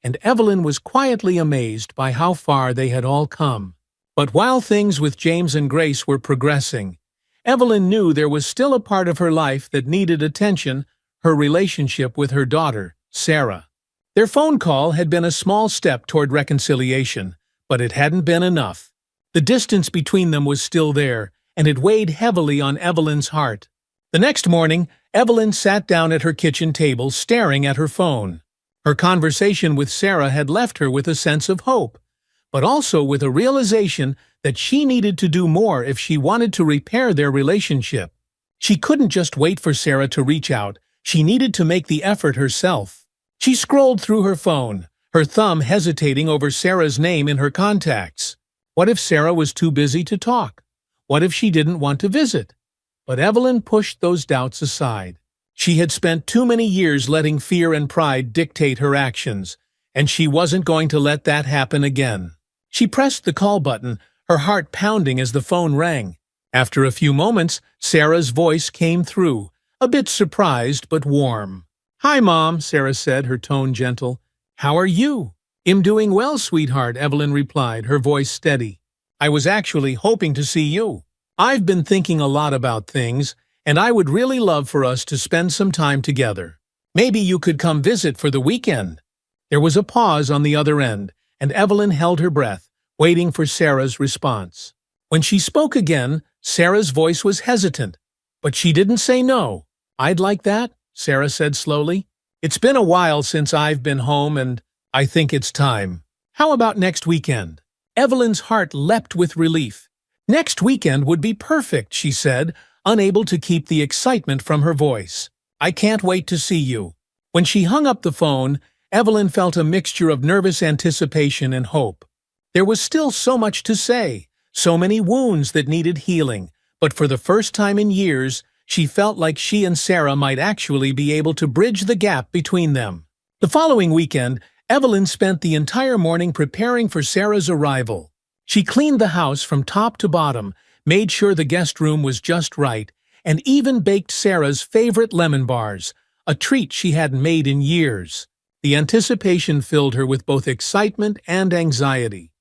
and Evelyn was quietly amazed by how far they had all come. But while things with James and Grace were progressing, Evelyn knew there was still a part of her life that needed attention: her relationship with her daughter, Sarah. Their phone call had been a small step toward reconciliation, but it hadn't been enough. The distance between them was still there, and it weighed heavily on Evelyn's heart. The next morning, Evelyn sat down at her kitchen table staring at her phone. Her conversation with Sarah had left her with a sense of hope, but also with a realization that she needed to do more if she wanted to repair their relationship. She couldn't just wait for Sarah to reach out. She needed to make the effort herself. She scrolled through her phone, her thumb hesitating over Sarah's name in her contacts. What if Sarah was too busy to talk? What if she didn't want to visit? But Evelyn pushed those doubts aside. She had spent too many years letting fear and pride dictate her actions, and she wasn't going to let that happen again. She pressed the call button, her heart pounding as the phone rang. After a few moments, Sarah's voice came through, a bit surprised but warm. "Hi, Mom," Sarah said, her tone gentle. "How are you?" "I'm doing well, sweetheart," Evelyn replied, her voice steady. "I was actually hoping to see you. I've been thinking a lot about things, and I would really love for us to spend some time together. Maybe you could come visit for the weekend." There was a pause on the other end, and Evelyn held her breath, waiting for Sarah's response. When she spoke again, Sarah's voice was hesitant, but she didn't say no. "I'd like that," Sarah said slowly. "It's been a while since I've been home, and I think it's time. How about next weekend?" Evelyn's heart leapt with relief. "Next weekend would be perfect," she said, unable to keep the excitement from her voice. "I can't wait to see you." When she hung up the phone, Evelyn felt a mixture of nervous anticipation and hope. There was still so much to say, so many wounds that needed healing, but for the first time in years, she felt like she and Sarah might actually be able to bridge the gap between them. The following weekend, Evelyn spent the entire morning preparing for Sarah's arrival. She cleaned the house from top to bottom, made sure the guest room was just right, and even baked Sarah's favorite lemon bars, a treat she hadn't made in years. The anticipation filled her with both excitement and anxiety.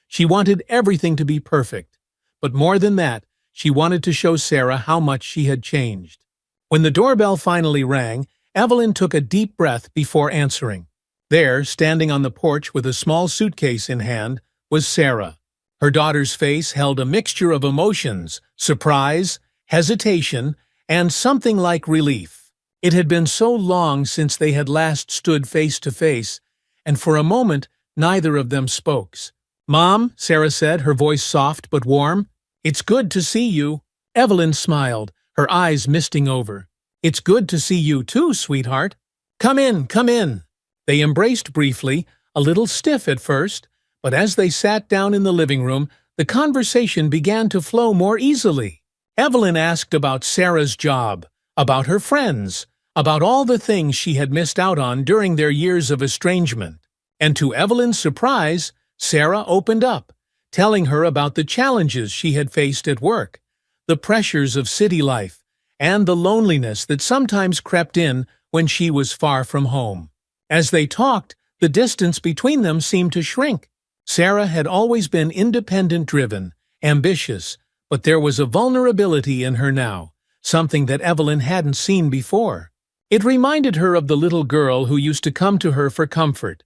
She wanted everything to be perfect, but more than that, she wanted to show Sarah how much she had changed. When the doorbell finally rang, Evelyn took a deep breath before answering. There, standing on the porch with a small suitcase in hand, was Sarah. Her daughter's face held a mixture of emotions: surprise, hesitation, and something like relief. It had been so long since they had last stood face to face, and for a moment neither of them spoke. "Mom," Sarah said, her voice soft but warm. "It's good to see you." Evelyn smiled, her eyes misting over. "It's good to see you too, sweetheart. Come in, come in." They embraced briefly, a little stiff at first, but as they sat down in the living room, the conversation began to flow more easily. Evelyn asked about Sarah's job, about her friends, about all the things she had missed out on during their years of estrangement. And to Evelyn's surprise, Sarah opened up, telling her about the challenges she had faced at work, the pressures of city life, and the loneliness that sometimes crept in when she was far from home. As they talked, the distance between them seemed to shrink. Sarah had always been independent-driven, ambitious, but there was a vulnerability in her now, something that Evelyn hadn't seen before. It reminded her of the little girl who used to come to her for comfort,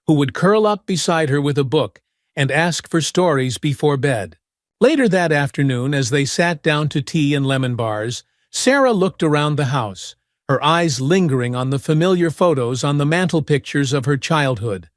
who would curl up beside her with a book and ask for stories before bed. Later that afternoon, as they sat down to tea and lemon bars, Sarah looked around the house, her eyes lingering on the familiar photos on the mantel pictures of her childhood,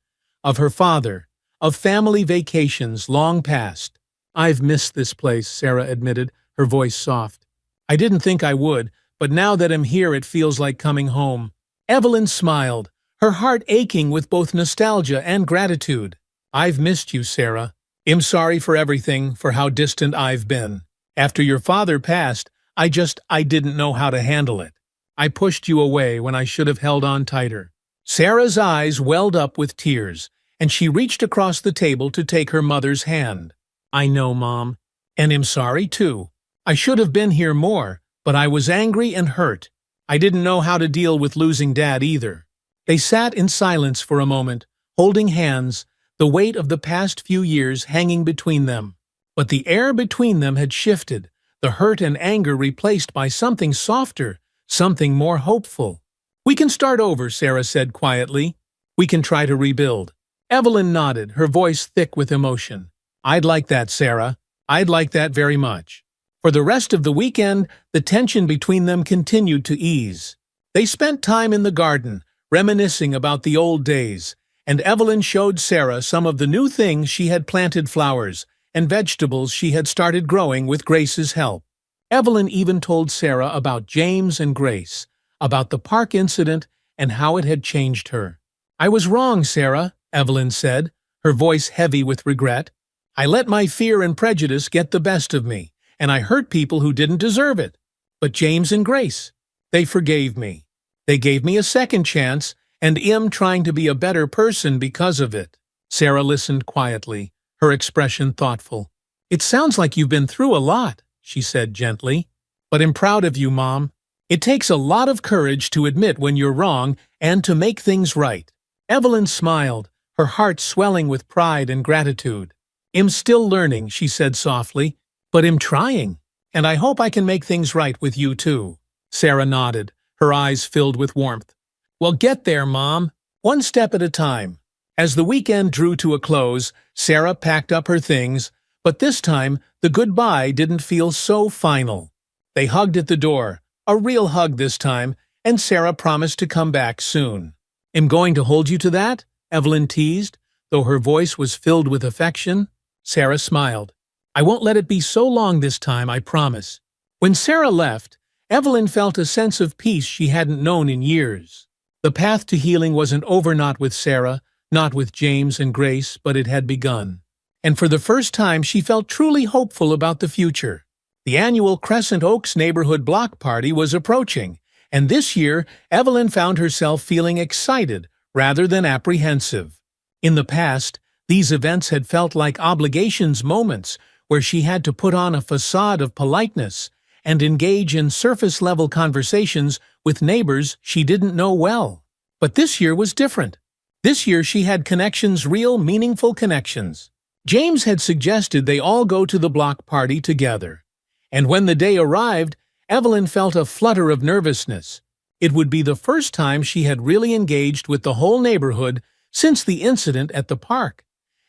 of her father, of family vacations long past. "I've missed this place," Sarah admitted, her voice soft. "I didn't think I would, but now that I'm here it feels like coming home." Evelyn smiled, her heart aching with both nostalgia and gratitude. "I've missed you, Sarah. I'm sorry for everything, for how distant I've been. After your father passed, I didn't know how to handle it. I pushed you away when I should have held on tighter." Sarah's eyes welled up with tears, and she reached across the table to take her mother's hand. "I know, Mom. And I'm sorry, too. I should have been here more, but I was angry and hurt. I didn't know how to deal with losing Dad either." They sat in silence for a moment, holding hands, the weight of the past few years hanging between them. But the air between them had shifted, the hurt and anger replaced by something softer, something more hopeful. "We can start over," Sarah said quietly. "We can try to rebuild." Evelyn nodded, her voice thick with emotion. "I'd like that, Sarah. I'd like that very much." For the rest of the weekend, the tension between them continued to ease. They spent time in the garden, reminiscing about the old days, and Evelyn showed Sarah some of the new things she had planted, flowers and vegetables she had started growing with Grace's help. Evelyn even told Sarah about James and Grace, about the park incident and how it had changed her. "I was wrong, Sarah," Evelyn said, her voice heavy with regret. "I let my fear and prejudice get the best of me, and I hurt people who didn't deserve it. But James and Grace, they forgave me. They gave me a second chance, and I'm trying to be a better person because of it." Sarah listened quietly, her expression thoughtful. "It sounds like you've been through a lot," she said gently. "But I'm proud of you, Mom. It takes a lot of courage to admit when you're wrong and to make things right." Evelyn smiled, her heart swelling with pride and gratitude. "I'm still learning," she said softly, "but I'm trying, and I hope I can make things right with you too." Sarah nodded, her eyes filled with warmth. "Well, get there, Mom, one step at a time." As the weekend drew to a close, Sarah packed up her things, but this time the goodbye didn't feel so final. They hugged at the door, a real hug this time, and Sarah promised to come back soon. "I'm going to hold you to that," Evelyn teased, though her voice was filled with affection. Sarah smiled. "I won't let it be so long this time, I promise." When Sarah left, Evelyn felt a sense of peace she hadn't known in years. The path to healing wasn't over, not with Sarah, not with James and Grace, but it had begun. And for the first time she felt truly hopeful about the future. The annual Crescent Oaks Neighborhood Block Party was approaching, and this year Evelyn found herself feeling excited rather than apprehensive. In the past, these events had felt like obligations moments where she had to put on a facade of politeness and engage in surface-level conversations with neighbors she didn't know well. But this year was different. This year she had connections, real, meaningful connections. James had suggested they all go to the block party together. And when the day arrived, Evelyn felt a flutter of nervousness. It would be the first time she had really engaged with the whole neighborhood since the incident at the park,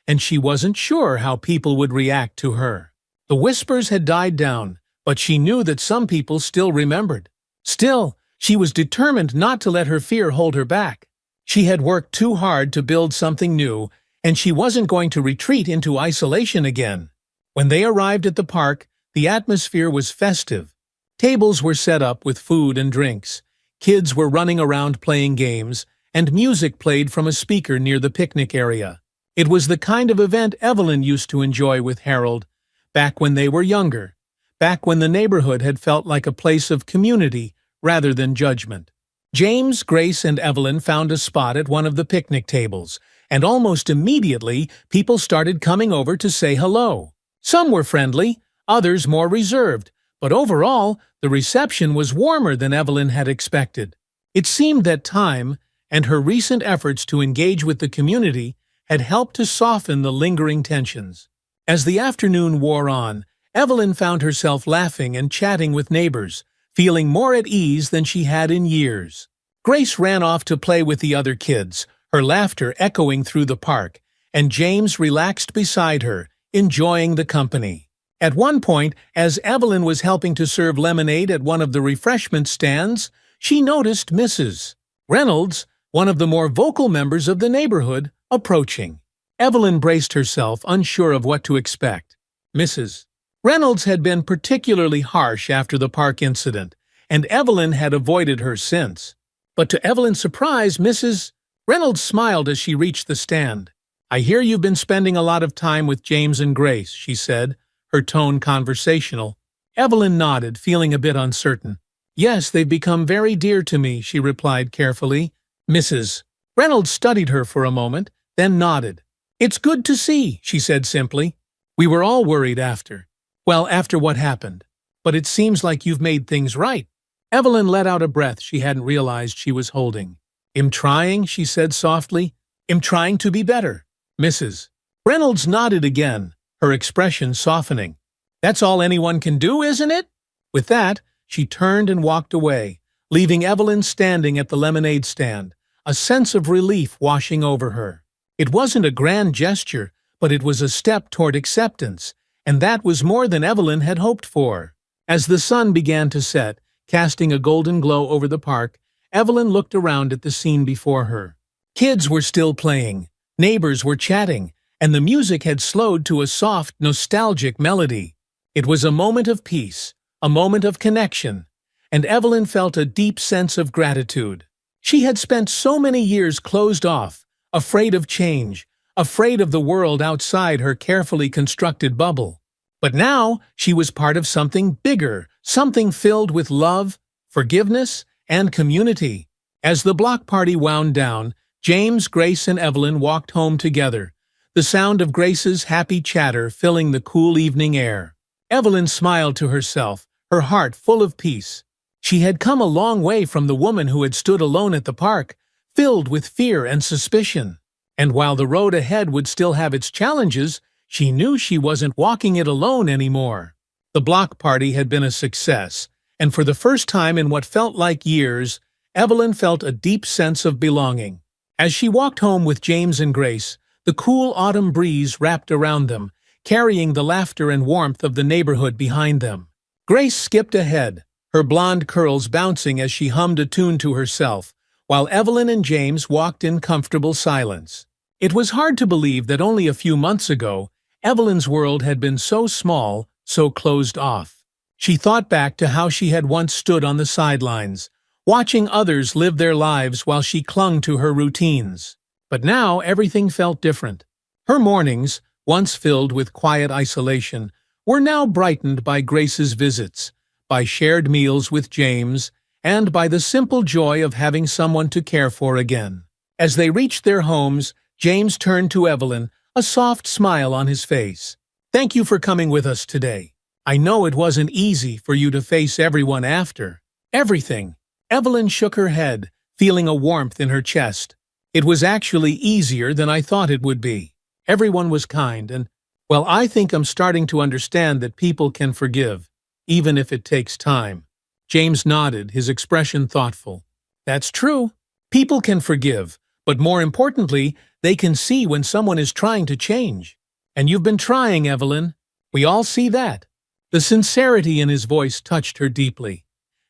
and she wasn't sure how people would react to her. The whispers had died down, but she knew that some people still remembered. Still, she was determined not to let her fear hold her back. She had worked too hard to build something new, and she wasn't going to retreat into isolation again. When they arrived at the park, the atmosphere was festive. Tables were set up with food and drinks. Kids were running around playing games, and music played from a speaker near the picnic area. It was the kind of event Evelyn used to enjoy with Harold, back when they were younger, back when the neighborhood had felt like a place of community rather than judgment. James, Grace, and Evelyn found a spot at one of the picnic tables, and almost immediately people started coming over to say hello. Some were friendly, others more reserved, but overall, the reception was warmer than Evelyn had expected. It seemed that time, and her recent efforts to engage with the community, had helped to soften the lingering tensions. As the afternoon wore on, Evelyn found herself laughing and chatting with neighbors, feeling more at ease than she had in years. Grace ran off to play with the other kids, her laughter echoing through the park, and James relaxed beside her, enjoying the company. At one point, as Evelyn was helping to serve lemonade at one of the refreshment stands, she noticed Mrs. Reynolds, one of the more vocal members of the neighborhood, approaching. Evelyn braced herself, unsure of what to expect. Mrs. Reynolds had been particularly harsh after the park incident, and Evelyn had avoided her since. But to Evelyn's surprise, Mrs. Reynolds smiled as she reached the stand. "I hear you've been spending a lot of time with James and Grace," she said, her tone conversational. Evelyn nodded, feeling a bit uncertain. "Yes, they've become very dear to me," she replied carefully. Mrs. Reynolds studied her for a moment, then nodded. "It's good to see," she said simply. "We were all worried after what happened. But it seems like you've made things right." Evelyn let out a breath she hadn't realized she was holding. "I'm trying," she said softly. "I'm trying to be better, Mrs." Reynolds nodded again, her expression softening. "That's all anyone can do, isn't it?" With that, she turned and walked away, leaving Evelyn standing at the lemonade stand, a sense of relief washing over her. It wasn't a grand gesture, but it was a step toward acceptance, and that was more than Evelyn had hoped for. As the sun began to set, casting a golden glow over the park, Evelyn looked around at the scene before her. Kids were still playing, neighbors were chatting, and the music had slowed to a soft, nostalgic melody. It was a moment of peace, a moment of connection, and Evelyn felt a deep sense of gratitude. She had spent so many years closed off, afraid of change, afraid of the world outside her carefully constructed bubble. But now she was part of something bigger, something filled with love, forgiveness, and community. As the block party wound down, James, Grace, and Evelyn walked home together, the sound of Grace's happy chatter filling the cool evening air. Evelyn smiled to herself, her heart full of peace. She had come a long way from the woman who had stood alone at the park, filled with fear and suspicion. And while the road ahead would still have its challenges, she knew she wasn't walking it alone anymore. The block party had been a success, and for the first time in what felt like years, Evelyn felt a deep sense of belonging. As she walked home with James and Grace, the cool autumn breeze wrapped around them, carrying the laughter and warmth of the neighborhood behind them. Grace skipped ahead, her blonde curls bouncing as she hummed a tune to herself, while Evelyn and James walked in comfortable silence. It was hard to believe that only a few months ago, Evelyn's world had been so small, so closed off. She thought back to how she had once stood on the sidelines, watching others live their lives while she clung to her routines. But now everything felt different. Her mornings, once filled with quiet isolation, were now brightened by Grace's visits, by shared meals with James, and by the simple joy of having someone to care for again. As they reached their homes, James turned to Evelyn, a soft smile on his face. "Thank you for coming with us today. I know it wasn't easy for you to face everyone after everything." Evelyn shook her head, feeling a warmth in her chest. "It was actually easier than I thought it would be. Everyone was kind, and, well, I think I'm starting to understand that people can forgive, even if it takes time." James nodded, his expression thoughtful. "That's true. People can forgive, but more importantly, they can see when someone is trying to change. And you've been trying, Evelyn. We all see that." The sincerity in his voice touched her deeply,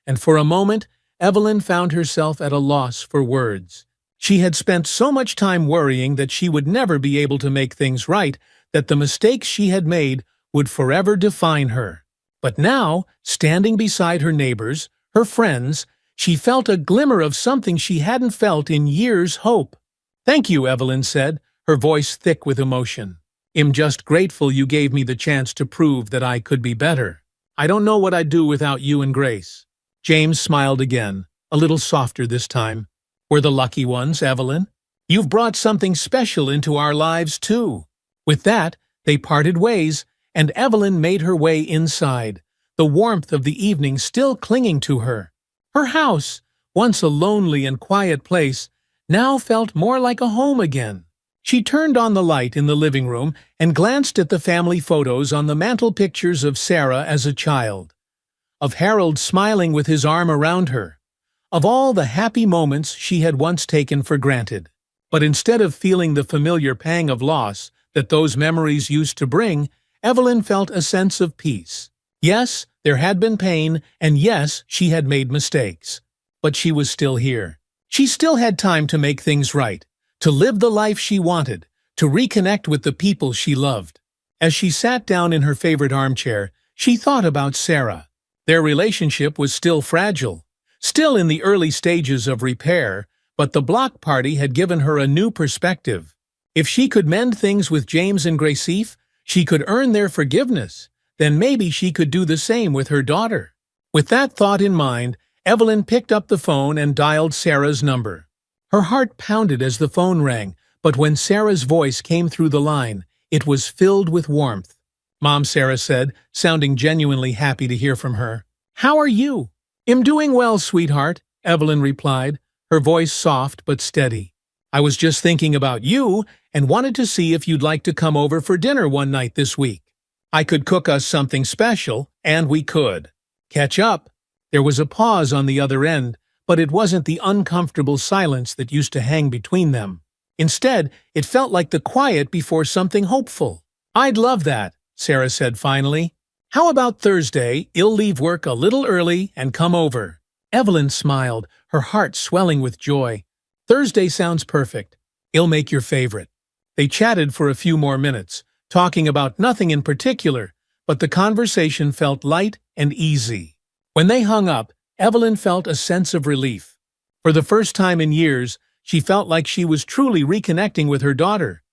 and for a moment, Evelyn found herself at a loss for words. She had spent so much time worrying that she would never be able to make things right, that the mistakes she had made would forever define her. But now, standing beside her neighbors, her friends, she felt a glimmer of something she hadn't felt in years' hope. "Thank you," Evelyn said, her voice thick with emotion. "I'm just grateful you gave me the chance to prove that I could be better. I don't know what I'd do without you and Grace." James smiled again, a little softer this time. "We're the lucky ones, Evelyn. You've brought something special into our lives, too." With that, they parted ways, and Evelyn made her way inside, the warmth of the evening still clinging to her. Her house, once a lonely and quiet place, now felt more like a home again. She turned on the light in the living room and glanced at the family photos on the mantel pictures of Sarah as a child, of Harold smiling with his arm around her, of all the happy moments she had once taken for granted. But instead of feeling the familiar pang of loss that those memories used to bring, Evelyn felt a sense of peace. Yes, there had been pain, and yes, she had made mistakes. But she was still here. She still had time to make things right, to live the life she wanted, to reconnect with the people she loved. As she sat down in her favorite armchair, she thought about Sarah. Their relationship was still fragile, still in the early stages of repair, but the block party had given her a new perspective. If she could mend things with James and Grace, she could earn their forgiveness. Then maybe she could do the same with her daughter. With that thought in mind, Evelyn picked up the phone and dialed Sarah's number. Her heart pounded as the phone rang, but when Sarah's voice came through the line, it was filled with warmth. "Mom," Sarah said, sounding genuinely happy to hear from her. "How are you?" "I'm doing well, sweetheart," Evelyn replied, her voice soft but steady. I was just thinking about you and wanted to see if you'd like to come over for dinner one night this week. I could cook us something special, and we could catch up." There was a pause on the other end, but it wasn't the uncomfortable silence that used to hang between them. Instead, it felt like the quiet before something hopeful. "I'd love that," Sarah said finally. "How about Thursday? I'll leave work a little early and come over." Evelyn smiled, her heart swelling with joy. "Thursday sounds perfect. I'll make your favorite." They chatted for a few more minutes, talking about nothing in particular, but the conversation felt light and easy. When they hung up, Evelyn felt a sense of relief. For the first time in years, she felt like she was truly reconnecting with her daughter,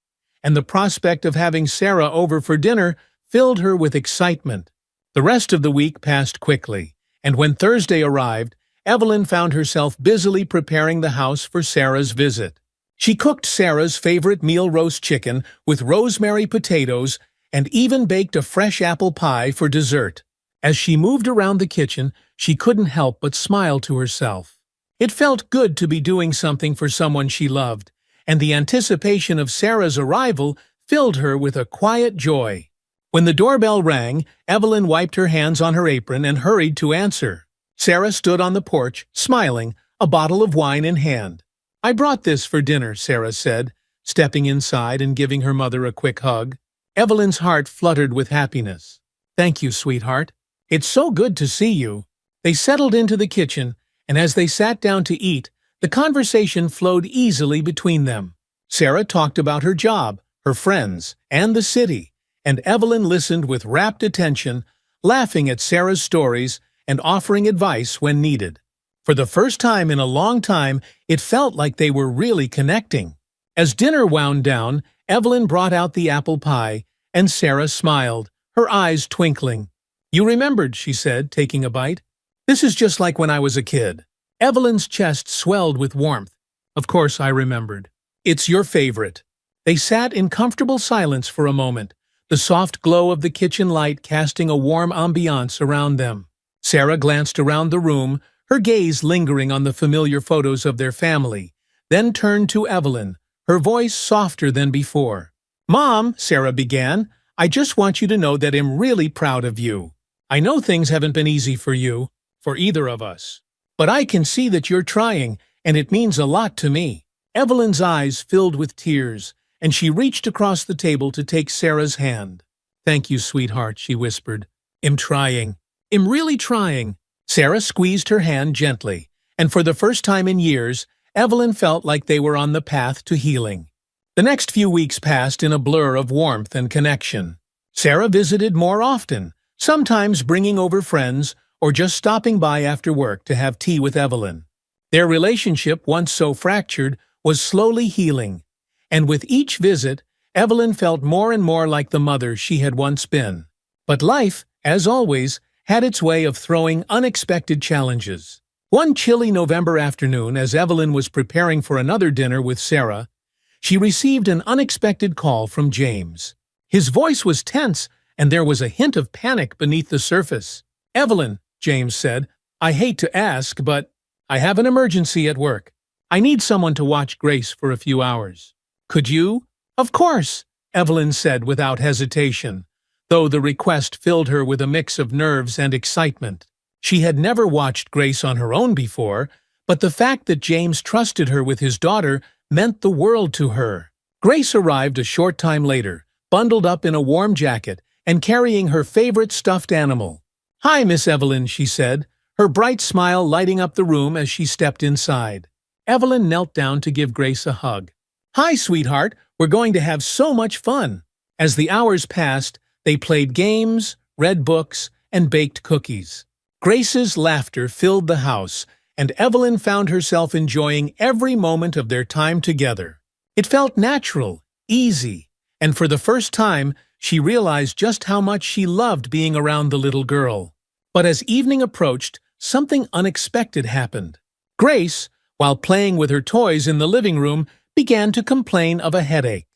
and the prospect of having Sarah over for dinner filled her with excitement. The rest of the week passed quickly, and when Thursday arrived, Evelyn found herself busily preparing the house for Sarah's visit. She cooked Sarah's favorite meal, roast chicken with rosemary potatoes, and even baked a fresh apple pie for dessert. As she moved around the kitchen, she couldn't help but smile to herself. It felt good to be doing something for someone she loved, and the anticipation of Sarah's arrival filled her with a quiet joy. When the doorbell rang, Evelyn wiped her hands on her apron and hurried to answer. Sarah stood on the porch, smiling, a bottle of wine in hand. "I brought this for dinner," Sarah said, stepping inside and giving her mother a quick hug. Evelyn's heart fluttered with happiness. "Thank you, sweetheart. It's so good to see you." They settled into the kitchen, and as they sat down to eat, the conversation flowed easily between them. Sarah talked about her job, her friends, and the city, and Evelyn listened with rapt attention, laughing at Sarah's stories and offering advice when needed. For the first time in a long time, it felt like they were really connecting. As dinner wound down, Evelyn brought out the apple pie, and Sarah smiled, her eyes twinkling. "You remembered," she said, taking a bite. "This is just like when I was a kid." Evelyn's chest swelled with warmth. "Of course I remembered. It's your favorite." They sat in comfortable silence for a moment, the soft glow of the kitchen light casting a warm ambiance around them. Sarah glanced around the room, her gaze lingering on the familiar photos of their family, then turned to Evelyn, her voice softer than before. "Mom," Sarah began, "I just want you to know that I'm really proud of you. I know things haven't been easy for you, for either of us. But I can see that you're trying, and it means a lot to me." Evelyn's eyes filled with tears, and she reached across the table to take Sarah's hand. "Thank you, sweetheart," she whispered. "I'm trying. I'm really trying." Sarah squeezed her hand gently, and for the first time in years, Evelyn felt like they were on the path to healing. The next few weeks passed in a blur of warmth and connection. Sarah visited more often, sometimes bringing over friends or just stopping by after work to have tea with Evelyn. Their relationship, once so fractured, was slowly healing, and with each visit, Evelyn felt more and more like the mother she had once been. But life, as always, had its way of throwing unexpected challenges. One chilly November afternoon, as Evelyn was preparing for another dinner with Sarah, she received an unexpected call from James. His voice was tense, and there was a hint of panic beneath the surface. "Evelyn," James said, "I hate to ask, but I have an emergency at work. I need someone to watch Grace for a few hours. Could you?" "Of course," Evelyn said without hesitation, though the request filled her with a mix of nerves and excitement. She had never watched Grace on her own before, but the fact that James trusted her with his daughter meant the world to her. Grace arrived a short time later, bundled up in a warm jacket and carrying her favorite stuffed animal. "Hi, Miss Evelyn," she said, her bright smile lighting up the room as she stepped inside. Evelyn knelt down to give Grace a hug. "Hi, sweetheart, we're going to have so much fun." As the hours passed, they played games, read books, and baked cookies. Grace's laughter filled the house, and Evelyn found herself enjoying every moment of their time together. It felt natural, easy, and for the first time, she realized just how much she loved being around the little girl. But as evening approached, something unexpected happened. Grace, while playing with her toys in the living room, began to complain of a headache.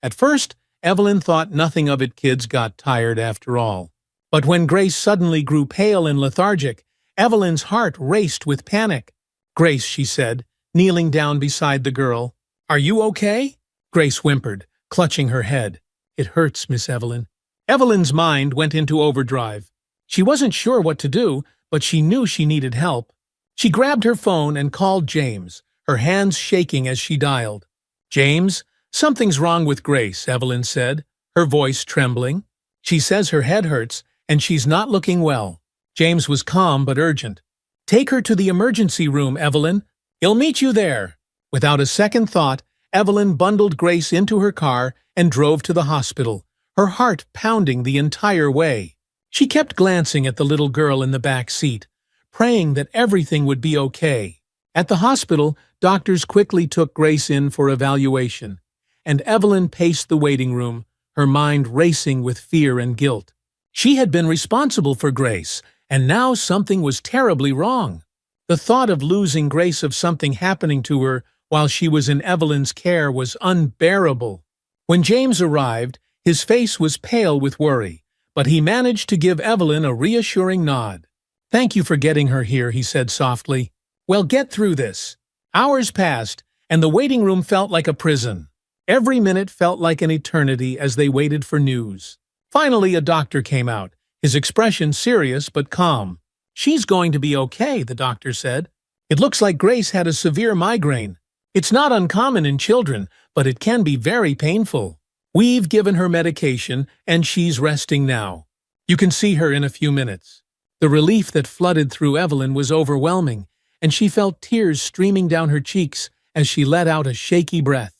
At first, Evelyn thought nothing of it, kids got tired after all. But when Grace suddenly grew pale and lethargic, Evelyn's heart raced with panic. "Grace," she said, kneeling down beside the girl, "Are you okay?" Grace whimpered, clutching her head. "It hurts, Miss Evelyn." Evelyn's mind went into overdrive. She wasn't sure what to do, but she knew she needed help. She grabbed her phone and called James, her hands shaking as she dialed. "James, something's wrong with Grace," Evelyn said, her voice trembling. "She says her head hurts, and she's not looking well." James was calm but urgent. "Take her to the emergency room, Evelyn. He'll meet you there." Without a second thought, Evelyn bundled Grace into her car and drove to the hospital, her heart pounding the entire way. She kept glancing at the little girl in the back seat, praying that everything would be okay. At the hospital, doctors quickly took Grace in for evaluation, and Evelyn paced the waiting room, her mind racing with fear and guilt. She had been responsible for Grace, and now something was terribly wrong. The thought of losing Grace, of something happening to her while she was in Evelyn's care, was unbearable. When James arrived, his face was pale with worry, but he managed to give Evelyn a reassuring nod. "Thank you for getting her here," he said softly. "We'll get through this." Hours passed, and the waiting room felt like a prison. Every minute felt like an eternity as they waited for news. Finally, a doctor came out, his expression serious but calm. "She's going to be okay," the doctor said. "It looks like Grace had a severe migraine. It's not uncommon in children, but it can be very painful. We've given her medication, and she's resting now. You can see her in a few minutes." The relief that flooded through Evelyn was overwhelming, and she felt tears streaming down her cheeks as she let out a shaky breath.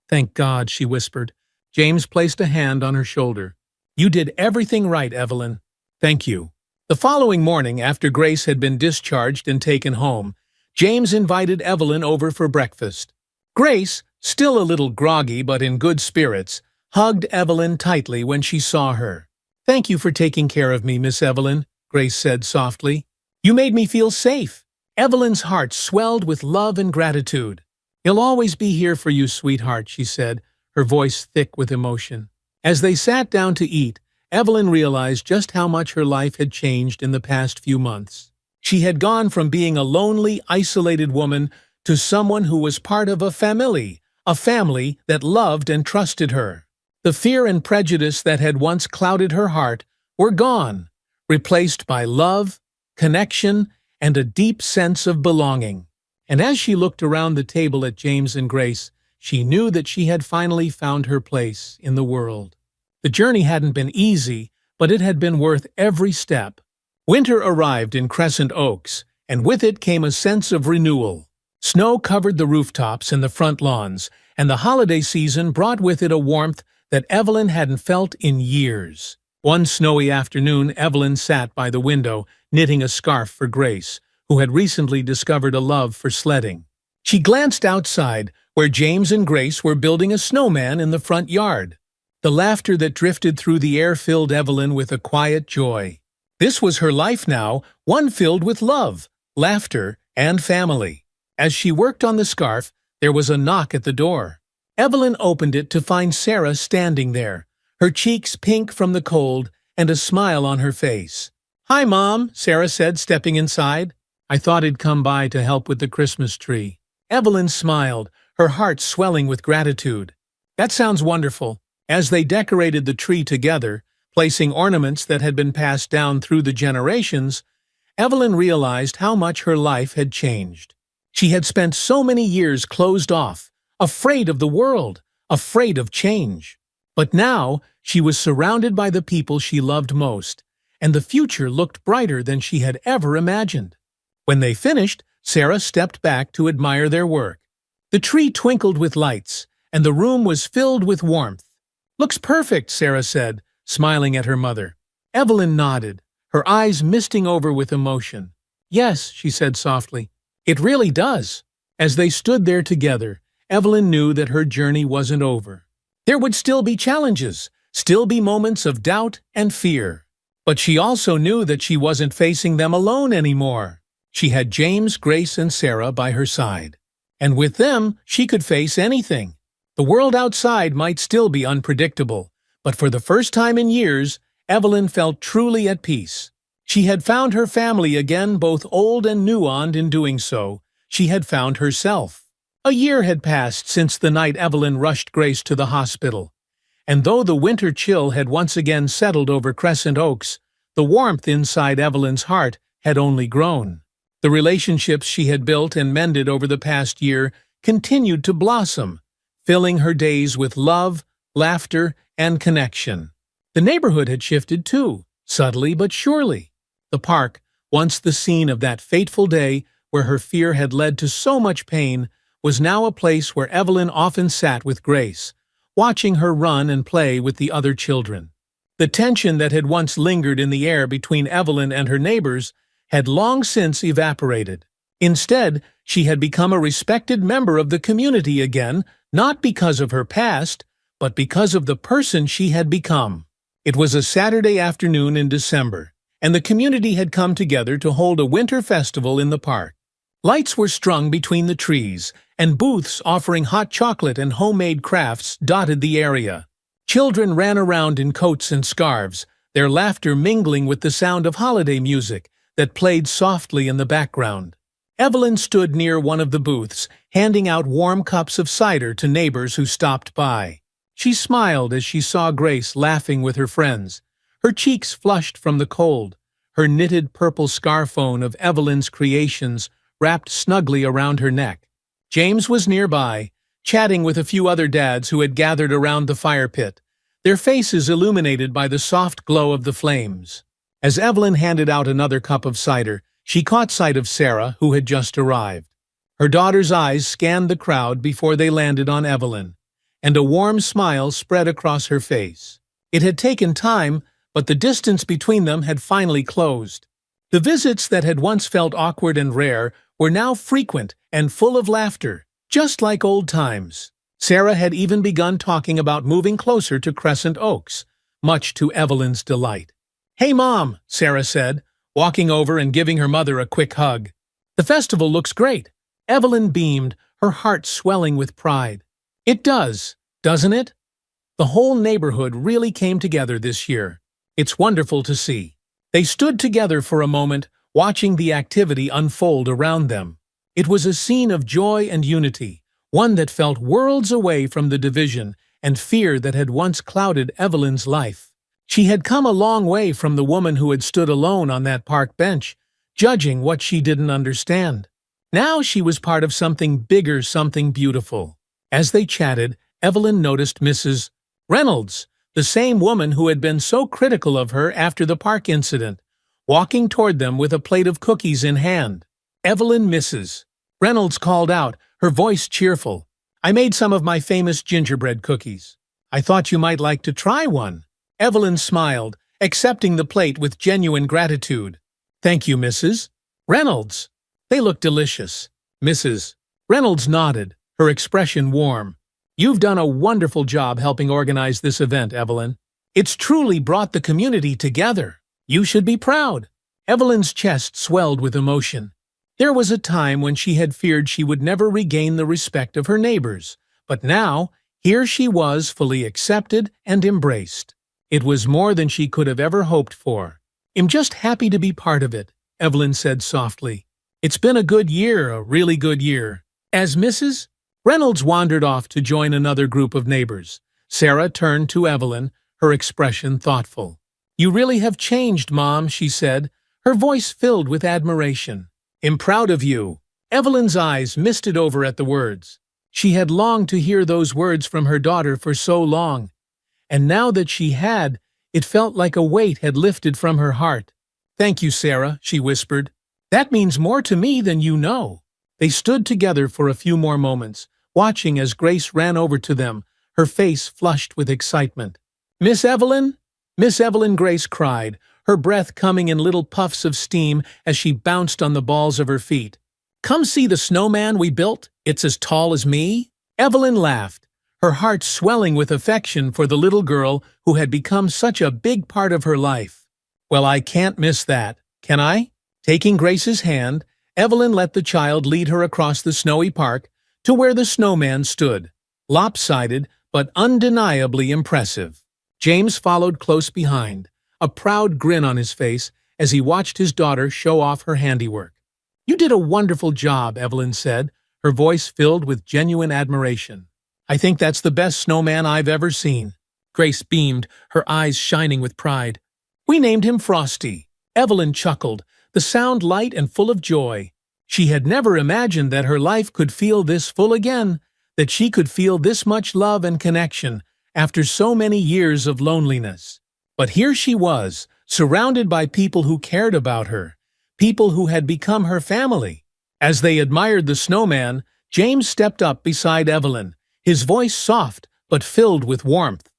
"Thank God," she whispered. James placed a hand on her shoulder. "You did everything right, Evelyn. Thank you." The following morning, after Grace had been discharged and taken home, James invited Evelyn over for breakfast. Grace, still a little groggy but in good spirits, hugged Evelyn tightly when she saw her. "Thank you for taking care of me, Miss Evelyn," Grace said softly. "You made me feel safe." Evelyn's heart swelled with love and gratitude. "He'll always be here for you, sweetheart," she said, her voice thick with emotion. As they sat down to eat, Evelyn realized just how much her life had changed in the past few months. She had gone from being a lonely, isolated woman to someone who was part of a family that loved and trusted her. The fear and prejudice that had once clouded her heart were gone, replaced by love, connection, and a deep sense of belonging. And as she looked around the table at James and Grace, she knew that she had finally found her place in the world. The journey hadn't been easy, but it had been worth every step. Winter arrived in Crescent Oaks, and with it came a sense of renewal. Snow covered the rooftops and the front lawns, and the holiday season brought with it a warmth that Evelyn hadn't felt in years. One snowy afternoon, Evelyn sat by the window, knitting a scarf for Grace, who had recently discovered a love for sledding. She glanced outside, where James and Grace were building a snowman in the front yard. The laughter that drifted through the air filled Evelyn with a quiet joy. This was her life now, one filled with love, laughter, and family. As she worked on the scarf, there was a knock at the door. Evelyn opened it to find Sarah standing there, her cheeks pink from the cold and a smile on her face. "Hi, Mom," Sarah said, stepping inside. "I thought I'd come by to help with the Christmas tree." Evelyn smiled, her heart swelling with gratitude. "That sounds wonderful." As they decorated the tree together, placing ornaments that had been passed down through the generations, Evelyn realized how much her life had changed. She had spent so many years closed off, afraid of the world, afraid of change. But now she was surrounded by the people she loved most, and the future looked brighter than she had ever imagined. When they finished, Sarah stepped back to admire their work. The tree twinkled with lights, and the room was filled with warmth. "Looks perfect," Sarah said, smiling at her mother. Evelyn nodded, her eyes misting over with emotion. "Yes," she said softly, "it really does." As they stood there together, Evelyn knew that her journey wasn't over. There would still be challenges, still be moments of doubt and fear. But she also knew that she wasn't facing them alone anymore. She had James, Grace, and Sarah by her side. And with them, she could face anything. The world outside might still be unpredictable, but for the first time in years, Evelyn felt truly at peace. She had found her family again, both old and new, and in doing so, she had found herself. A year had passed since the night Evelyn rushed Grace to the hospital, and though the winter chill had once again settled over Crescent Oaks, the warmth inside Evelyn's heart had only grown. The relationships she had built and mended over the past year continued to blossom, filling her days with love, laughter, and connection. The neighborhood had shifted too, subtly but surely. The park, once the scene of that fateful day where her fear had led to so much pain, was now a place where Evelyn often sat with Grace, watching her run and play with the other children. The tension that had once lingered in the air between Evelyn and her neighbors had long since evaporated. Instead, she had become a respected member of the community again, not because of her past, but because of the person she had become. It was a Saturday afternoon in December, and the community had come together to hold a winter festival in the park. Lights were strung between the trees, and booths offering hot chocolate and homemade crafts dotted the area. Children ran around in coats and scarves, their laughter mingling with the sound of holiday music that played softly in the background. Evelyn stood near one of the booths, handing out warm cups of cider to neighbors who stopped by. She smiled as she saw Grace laughing with her friends, her cheeks flushed from the cold, her knitted purple scarfone of Evelyn's creations wrapped snugly around her neck. James was nearby, chatting with a few other dads who had gathered around the fire pit, their faces illuminated by the soft glow of the flames. As Evelyn handed out another cup of cider, she caught sight of Sarah, who had just arrived. Her daughter's eyes scanned the crowd before they landed on Evelyn, and a warm smile spread across her face. It had taken time, but the distance between them had finally closed. The visits that had once felt awkward and rare were now frequent and full of laughter, just like old times. Sarah had even begun talking about moving closer to Crescent Oaks, much to Evelyn's delight. "Hey, Mom," Sarah said, walking over and giving her mother a quick hug. "The festival looks great." Evelyn beamed, her heart swelling with pride. "It does, doesn't it? The whole neighborhood really came together this year. It's wonderful to see." They stood together for a moment, watching the activity unfold around them. It was a scene of joy and unity, one that felt worlds away from the division and fear that had once clouded Evelyn's life. She had come a long way from the woman who had stood alone on that park bench, judging what she didn't understand. Now she was part of something bigger, something beautiful. As they chatted, Evelyn noticed Mrs. Reynolds, the same woman who had been so critical of her after the park incident, walking toward them with a plate of cookies in hand. "Evelyn, Mrs. Reynolds called out, her voice cheerful. "I made some of my famous gingerbread cookies. I thought you might like to try one." Evelyn smiled, accepting the plate with genuine gratitude. "Thank you, Mrs. Reynolds. They look delicious." Mrs. Reynolds nodded, her expression warm. "You've done a wonderful job helping organize this event, Evelyn. It's truly brought the community together. You should be proud." Evelyn's chest swelled with emotion. There was a time when she had feared she would never regain the respect of her neighbors, but now, here she was fully accepted and embraced. It was more than she could have ever hoped for. "I'm just happy to be part of it," Evelyn said softly. "It's been a good year, a really good year." As Mrs. Reynolds wandered off to join another group of neighbors, Sarah turned to Evelyn, her expression thoughtful. "You really have changed, Mom," she said, her voice filled with admiration. "I'm proud of you." Evelyn's eyes misted over at the words. She had longed to hear those words from her daughter for so long, and now that she had, it felt like a weight had lifted from her heart. "Thank you, Sarah," she whispered. "That means more to me than you know." They stood together for a few more moments, watching as Grace ran over to them, her face flushed with excitement. "Miss Evelyn?" "Miss Evelyn," Grace cried, her breath coming in little puffs of steam as she bounced on the balls of her feet. "Come see the snowman we built. It's as tall as me." Evelyn laughed, her heart swelling with affection for the little girl who had become such a big part of her life. "Well, I can't miss that, can I?" Taking Grace's hand, Evelyn let the child lead her across the snowy park to where the snowman stood, lopsided but undeniably impressive. James followed close behind, a proud grin on his face as he watched his daughter show off her handiwork. "You did a wonderful job," Evelyn said, her voice filled with genuine admiration. "I think that's the best snowman I've ever seen." Grace beamed, her eyes shining with pride. "We named him Frosty." Evelyn chuckled, the sound light and full of joy. She had never imagined that her life could feel this full again, that she could feel this much love and connection after so many years of loneliness. But here she was, surrounded by people who cared about her, people who had become her family. As they admired the snowman, James stepped up beside Evelyn, his voice soft but filled with warmth.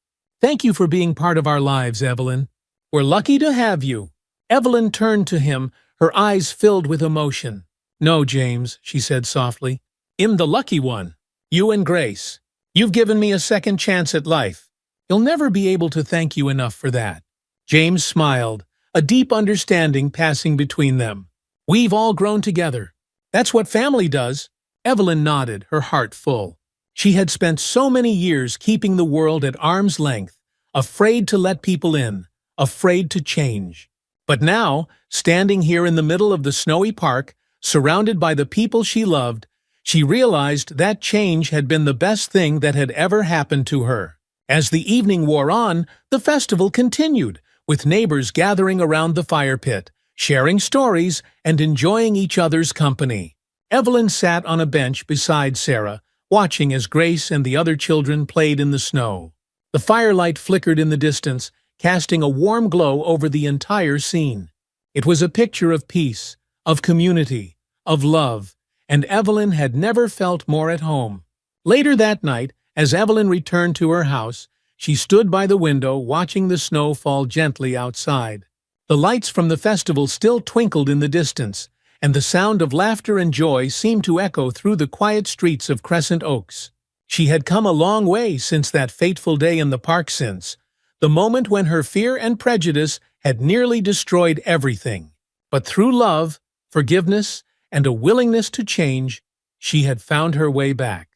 "Thank you for being part of our lives, Evelyn. We're lucky to have you." Evelyn turned to him, her eyes filled with emotion. "No, James," she said softly. "I'm the lucky one. You and Grace. You've given me a second chance at life. You'll never be able to thank you enough for that." James smiled, a deep understanding passing between them. "We've all grown together. That's what family does." Evelyn nodded, her heart full. She had spent so many years keeping the world at arm's length, afraid to let people in, afraid to change. But now, standing here in the middle of the snowy park, surrounded by the people she loved, she realized that change had been the best thing that had ever happened to her. As the evening wore on, the festival continued, with neighbors gathering around the fire pit, sharing stories and enjoying each other's company. Evelyn sat on a bench beside Sarah, watching as Grace and the other children played in the snow. The firelight flickered in the distance, casting a warm glow over the entire scene. It was a picture of peace, of community, of love, and Evelyn had never felt more at home. Later that night, as Evelyn returned to her house, she stood by the window watching the snow fall gently outside. The lights from the festival still twinkled in the distance, and the sound of laughter and joy seemed to echo through the quiet streets of Crescent Oaks. She had come a long way since that fateful day in the park since, the moment when her fear and prejudice had nearly destroyed everything. But through love, forgiveness, and a willingness to change, she had found her way back.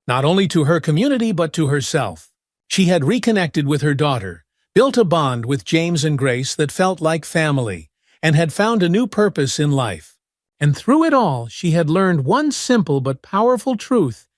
Not only to her community but to herself. She had reconnected with her daughter, built a bond with James and Grace that felt like family, and had found a new purpose in life. And through it all, she had learned one simple but powerful truth.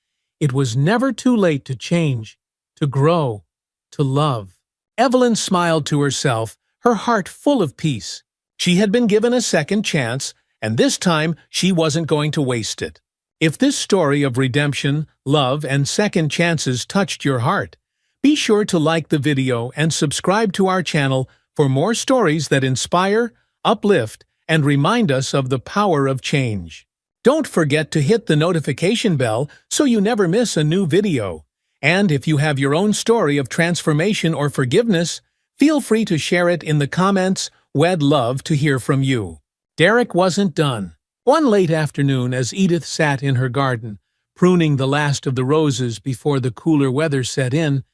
It was never too late to change, to grow, to love. Evelyn smiled to herself, her heart full of peace. She had been given a second chance, and this time she wasn't going to waste it. If this story of redemption, love, and second chances touched your heart, be sure to like the video and subscribe to our channel for more stories that inspire, uplift, and remind us of the power of change. Don't forget to hit the notification bell so you never miss a new video. And if you have your own story of transformation or forgiveness, feel free to share it in the comments. We'd love to hear from you. Derek wasn't done. One late afternoon, as Edith sat in her garden, pruning the last of the roses before the cooler weather set in,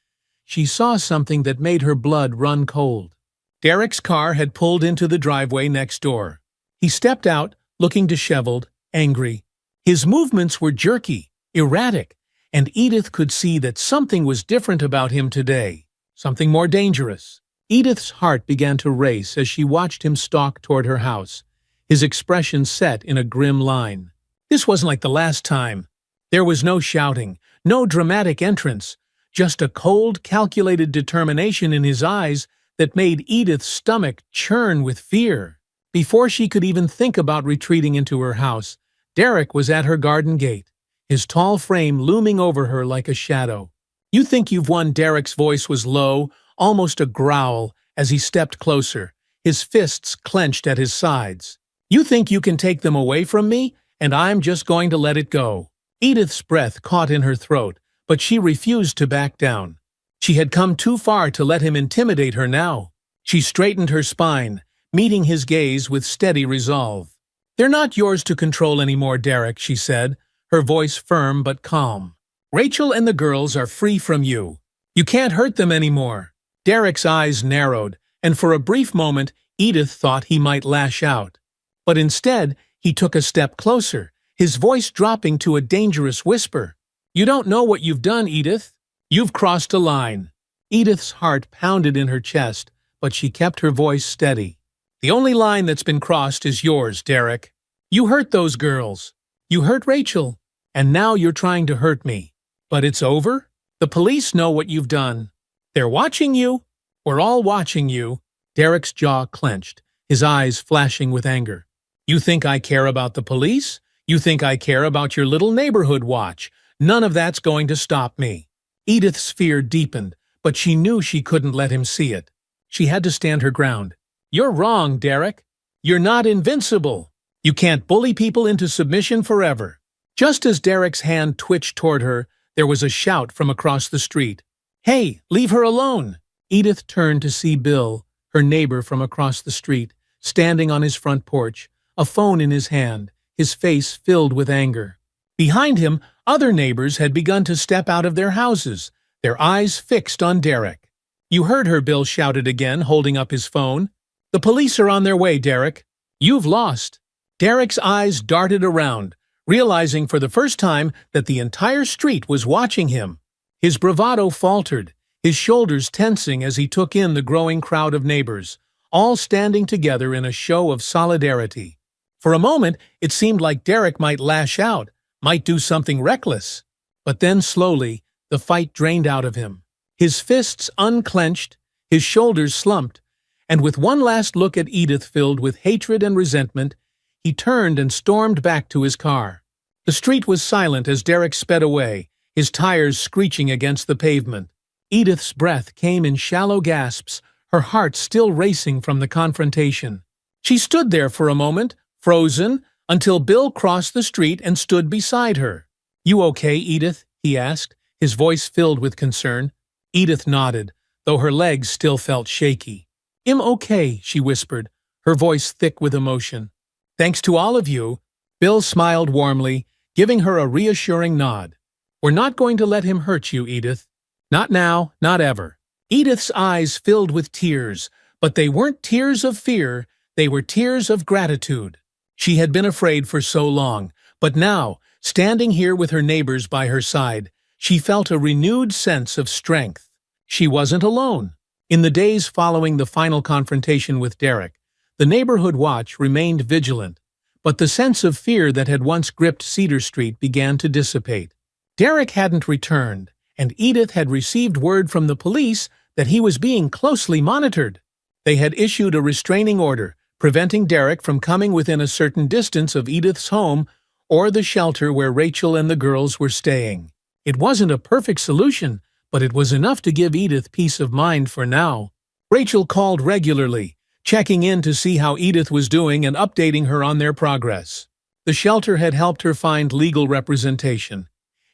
she saw something that made her blood run cold. Derek's car had pulled into the driveway next door. He stepped out, looking disheveled, angry. His movements were jerky, erratic, and Edith could see that something was different about him today, something more dangerous. Edith's heart began to race as she watched him stalk toward her house, his expression set in a grim line. This wasn't like the last time. There was no shouting, no dramatic entrance, just a cold, calculated determination in his eyes that made Edith's stomach churn with fear. Before she could even think about retreating into her house, Derek was at her garden gate, his tall frame looming over her like a shadow. "You think you've won?" Derek's voice was low, almost a growl, as he stepped closer, his fists clenched at his sides. "You think you can take them away from me, and I'm just going to let it go?" Edith's breath caught in her throat, but she refused to back down. She had come too far to let him intimidate her now. She straightened her spine, meeting his gaze with steady resolve. "They're not yours to control anymore, Derek," she said, her voice firm but calm. "Rachel and the girls are free from you. You can't hurt them anymore." Derek's eyes narrowed, and for a brief moment Edith thought he might lash out. But instead, he took a step closer, his voice dropping to a dangerous whisper. "You don't know what you've done, Edith. You've crossed a line." Edith's heart pounded in her chest, but she kept her voice steady. "The only line that's been crossed is yours, Derek. You hurt those girls. You hurt Rachel. And now you're trying to hurt me. But it's over? The police know what you've done. They're watching you. We're all watching you. Derek's jaw clenched, his eyes flashing with anger. You think I care about the police? You think I care about your little neighborhood watch? None of that's going to stop me. Edith's fear deepened, but she knew she couldn't let him see it. She had to stand her ground. You're wrong, Derek. You're not invincible. You can't bully people into submission forever. Just as Derek's hand twitched toward her, there was a shout from across the street. Hey, leave her alone! Edith turned to see Bill, her neighbor from across the street, standing on his front porch, a phone in his hand, his face filled with anger. Behind him, other neighbors had begun to step out of their houses, their eyes fixed on Derek. You heard her, Bill shouted again, holding up his phone. The police are on their way, Derek. You've lost. Derek's eyes darted around, realizing for the first time that the entire street was watching him. His bravado faltered, his shoulders tensing as he took in the growing crowd of neighbors, all standing together in a show of solidarity. For a moment, it seemed like Derek might lash out, might do something reckless. But then slowly, the fight drained out of him. His fists unclenched, his shoulders slumped, and with one last look at Edith filled with hatred and resentment, he turned and stormed back to his car. The street was silent as Derek sped away, his tires screeching against the pavement. Edith's breath came in shallow gasps, her heart still racing from the confrontation. She stood there for a moment, frozen, until Bill crossed the street and stood beside her. You okay, Edith? He asked, his voice filled with concern. Edith nodded, though her legs still felt shaky. I'm okay, she whispered, her voice thick with emotion. Thanks to all of you. Bill smiled warmly, giving her a reassuring nod. We're not going to let him hurt you, Edith. Not now, not ever. Edith's eyes filled with tears, but they weren't tears of fear, they were tears of gratitude. She had been afraid for so long, but now, standing here with her neighbors by her side, she felt a renewed sense of strength. She wasn't alone. In the days following the final confrontation with Derek, the neighborhood watch remained vigilant, but the sense of fear that had once gripped Cedar Street began to dissipate. Derek hadn't returned, and Edith had received word from the police that he was being closely monitored. They had issued a restraining order, preventing Derek from coming within a certain distance of Edith's home or the shelter where Rachel and the girls were staying. It wasn't a perfect solution, but it was enough to give Edith peace of mind for now. Rachel called regularly, checking in to see how Edith was doing and updating her on their progress. The shelter had helped her find legal representation,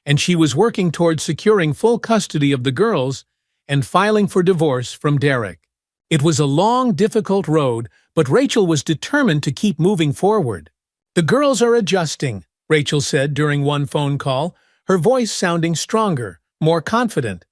and she was working towards securing full custody of the girls and filing for divorce from Derek. It was a long, difficult road, but Rachel was determined to keep moving forward. The girls are adjusting, Rachel said during one phone call, her voice sounding stronger, more confident.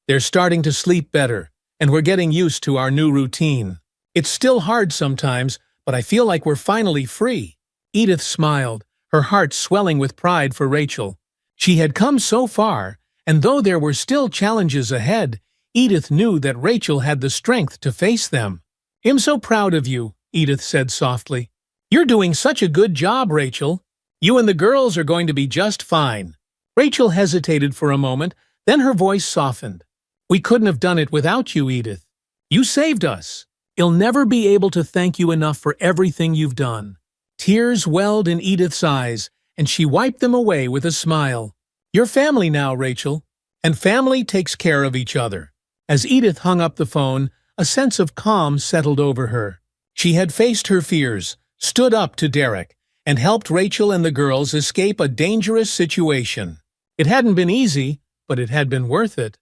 They're starting to sleep better, and we're getting used to our new routine. It's still hard sometimes, but I feel like we're finally free. Edith smiled, her heart swelling with pride for Rachel. She had come so far, and though there were still challenges ahead, Edith knew that Rachel had the strength to face them. I'm so proud of you, Edith said softly. You're doing such a good job, Rachel. You and the girls are going to be just fine. Rachel hesitated for a moment, then her voice softened. We couldn't have done it without you, Edith. You saved us. I'll never be able to thank you enough for everything you've done. Tears welled in Edith's eyes, and she wiped them away with a smile. You're family now, Rachel, and family takes care of each other. As Edith hung up the phone, a sense of calm settled over her. She had faced her fears, stood up to Derek, and helped Rachel and the girls escape a dangerous situation. It hadn't been easy, but it had been worth it.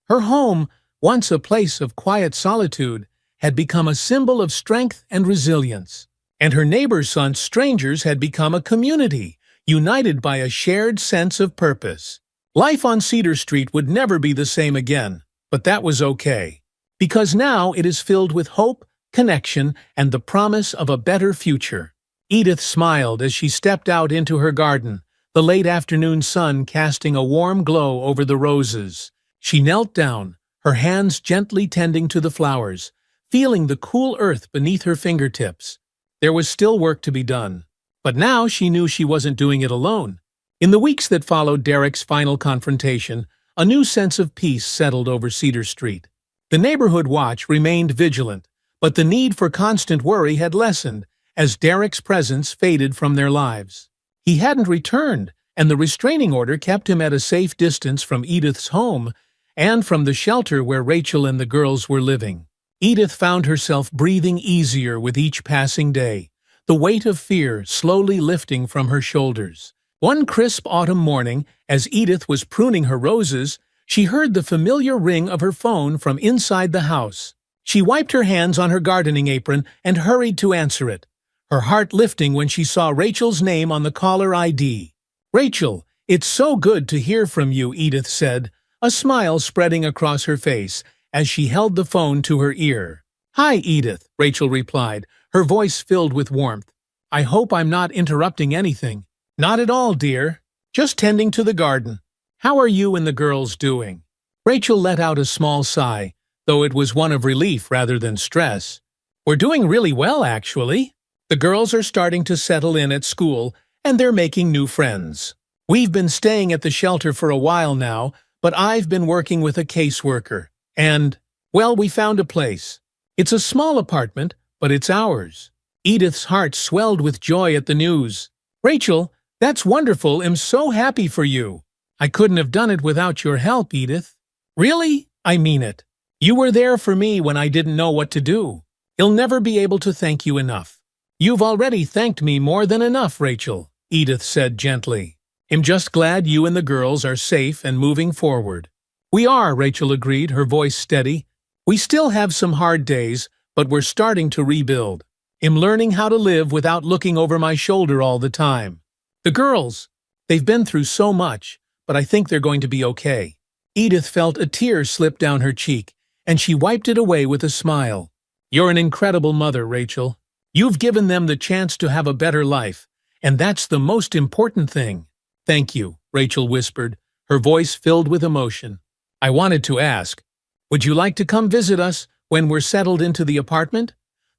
Her home, once a place of quiet solitude, had become a symbol of strength and resilience. And her neighbors, once strangers, had become a community, united by a shared sense of purpose. Life on Cedar Street would never be the same again, but that was okay. Because now it is filled with hope, connection, and the promise of a better future. Edith smiled as she stepped out into her garden, the late afternoon sun casting a warm glow over the roses. She knelt down, her hands gently tending to the flowers, feeling the cool earth beneath her fingertips. There was still work to be done, but now she knew she wasn't doing it alone. In the weeks that followed Derek's final confrontation, a new sense of peace settled over Cedar Street. The neighborhood watch remained vigilant, but the need for constant worry had lessened as Derek's presence faded from their lives. He hadn't returned, and the restraining order kept him at a safe distance from Edith's home and from the shelter where Rachel and the girls were living. Edith found herself breathing easier with each passing day, the weight of fear slowly lifting from her shoulders. One crisp autumn morning, as Edith was pruning her roses, she heard the familiar ring of her phone from inside the house. She wiped her hands on her gardening apron and hurried to answer it, her heart lifting when she saw Rachel's name on the caller ID. "Rachel, it's so good to hear from you," Edith said, a smile spreading across her face as she held the phone to her ear. "Hi, Edith," Rachel replied, her voice filled with warmth. "I hope I'm not interrupting anything." "Not at all, dear. Just tending to the garden. How are you and the girls doing?" Rachel let out a small sigh, though it was one of relief rather than stress. "We're doing really well, actually. The girls are starting to settle in at school, and they're making new friends. We've been staying at the shelter for a while now, but I've been working with a caseworker. And, well, we found a place. It's a small apartment, but it's ours." Edith's heart swelled with joy at the news. "Rachel, that's wonderful. I'm so happy for you. I couldn't have done it without your help, Edith." "Really? I mean it. You were there for me when I didn't know what to do. I'll never be able to thank you enough." "You've already thanked me more than enough, Rachel," Edith said gently. "I'm just glad you and the girls are safe and moving forward." "We are," Rachel agreed, her voice steady. "We still have some hard days, but we're starting to rebuild. I'm learning how to live without looking over my shoulder all the time. The girls, they've been through so much, but I think they're going to be okay." Edith felt a tear slip down her cheek, and she wiped it away with a smile. "You're an incredible mother, Rachel. You've given them the chance to have a better life, and that's the most important thing." "Thank you," Rachel whispered, her voice filled with emotion. "I wanted to ask, would you like to come visit us when we're settled into the apartment?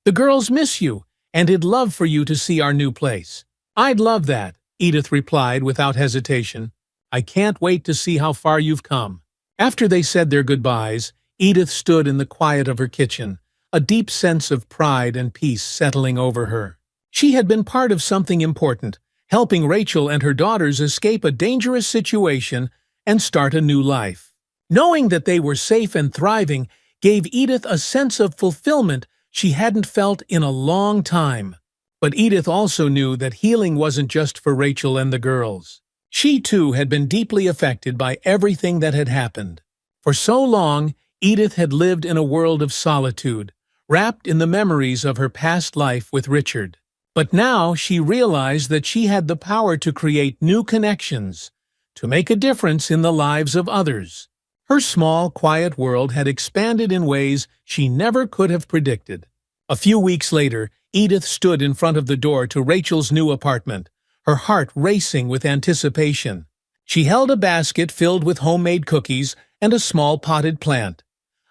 The girls miss you, and I'd love for you to see our new place." "I'd love that," Edith replied without hesitation. "I can't wait to see how far you've come." After they said their goodbyes, Edith stood in the quiet of her kitchen, a deep sense of pride and peace settling over her. She had been part of something important, helping Rachel and her daughters escape a dangerous situation and start a new life. Knowing that they were safe and thriving gave Edith a sense of fulfillment she hadn't felt in a long time. But Edith also knew that healing wasn't just for Rachel and the girls. She, too, had been deeply affected by everything that had happened. For so long, Edith had lived in a world of solitude, wrapped in the memories of her past life with Richard. But now she realized that she had the power to create new connections, to make a difference in the lives of others. Her small, quiet world had expanded in ways she never could have predicted. A few weeks later, Edith stood in front of the door to Rachel's new apartment, her heart racing with anticipation. She held a basket filled with homemade cookies and a small potted plant,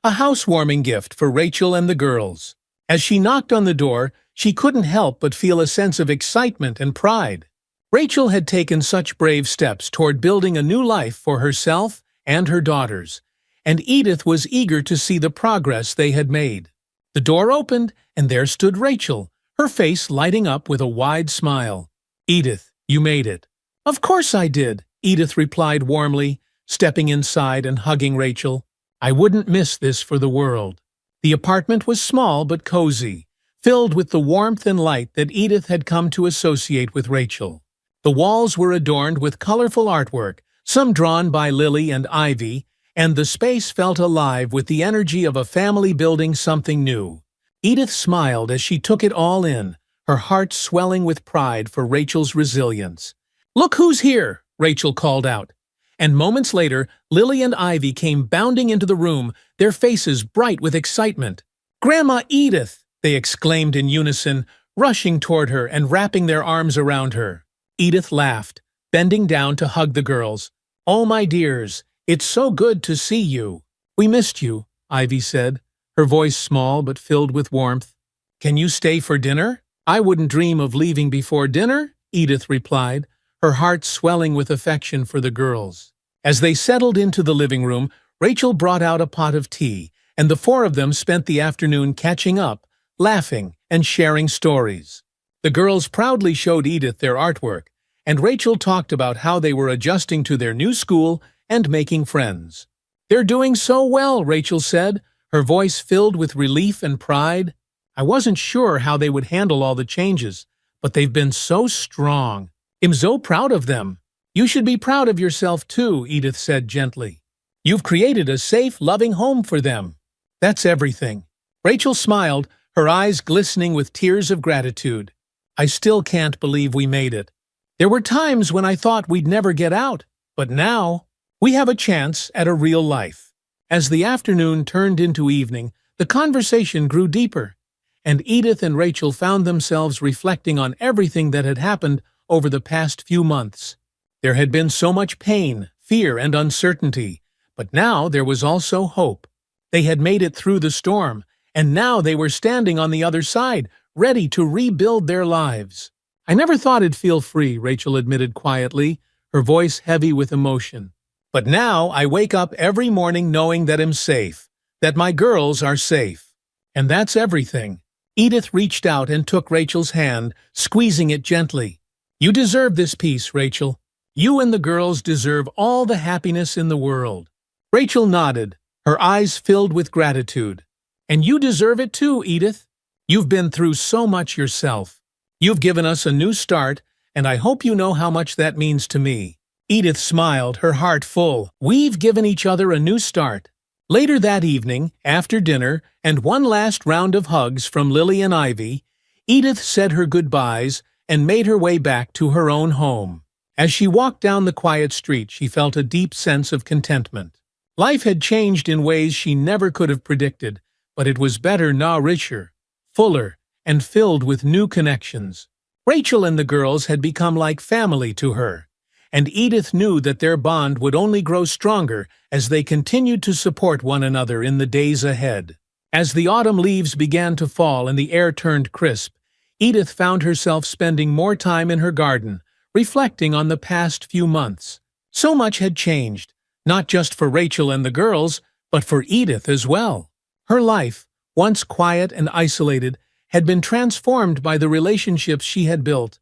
a housewarming gift for Rachel and the girls. As she knocked on the door, she couldn't help but feel a sense of excitement and pride. Rachel had taken such brave steps toward building a new life for herself and her daughters, and Edith was eager to see the progress they had made. The door opened, and there stood Rachel, her face lighting up with a wide smile. "Edith, you made it." "Of course I did," Edith replied warmly, stepping inside and hugging Rachel. "I wouldn't miss this for the world." The apartment was small but cozy, filled with the warmth and light that Edith had come to associate with Rachel. The walls were adorned with colorful artwork, some drawn by Lily and Ivy, and the space felt alive with the energy of a family building something new. Edith smiled as she took it all in, her heart swelling with pride for Rachel's resilience. "Look who's here!" Rachel called out. And moments later, Lily and Ivy came bounding into the room, their faces bright with excitement. "Grandma Edith!" they exclaimed in unison, rushing toward her and wrapping their arms around her. Edith laughed, bending down to hug the girls. "Oh, my dears, it's so good to see you." "We missed you," Ivy said, her voice small but filled with warmth. "Can you stay for dinner?" "I wouldn't dream of leaving before dinner," Edith replied, her heart swelling with affection for the girls. As they settled into the living room, Rachel brought out a pot of tea, and the four of them spent the afternoon catching up, laughing, and sharing stories. The girls proudly showed Edith their artwork, and Rachel talked about how they were adjusting to their new school and making friends. "They're doing so well," Rachel said, her voice filled with relief and pride. "I wasn't sure how they would handle all the changes, but they've been so strong. I'm so proud of them." "You should be proud of yourself too," Edith said gently. "You've created a safe, loving home for them. That's everything." Rachel smiled, her eyes glistening with tears of gratitude. "I still can't believe we made it. There were times when I thought we'd never get out, but now we have a chance at a real life." As the afternoon turned into evening, the conversation grew deeper, and Edith and Rachel found themselves reflecting on everything that had happened over the past few months. There had been so much pain, fear, and uncertainty, but now there was also hope. They had made it through the storm, and now they were standing on the other side, ready to rebuild their lives. "I never thought I'd feel free," Rachel admitted quietly, her voice heavy with emotion. "But now I wake up every morning knowing that I'm safe, that my girls are safe. And that's everything." Edith reached out and took Rachel's hand, squeezing it gently. "You deserve this peace, Rachel. You and the girls deserve all the happiness in the world." Rachel nodded, her eyes filled with gratitude. "And you deserve it too, Edith. You've been through so much yourself. You've given us a new start, and I hope you know how much that means to me." Edith smiled, her heart full. "We've given each other a new start." Later that evening, after dinner, and one last round of hugs from Lily and Ivy, Edith said her goodbyes and made her way back to her own home. As she walked down the quiet street, she felt a deep sense of contentment. Life had changed in ways she never could have predicted, but it was better now, richer, fuller, and filled with new connections. Rachel and the girls had become like family to her, and Edith knew that their bond would only grow stronger as they continued to support one another in the days ahead. As the autumn leaves began to fall and the air turned crisp, Edith found herself spending more time in her garden, reflecting on the past few months. So much had changed, not just for Rachel and the girls, but for Edith as well. Her life, once quiet and isolated, had been transformed by the relationships she had built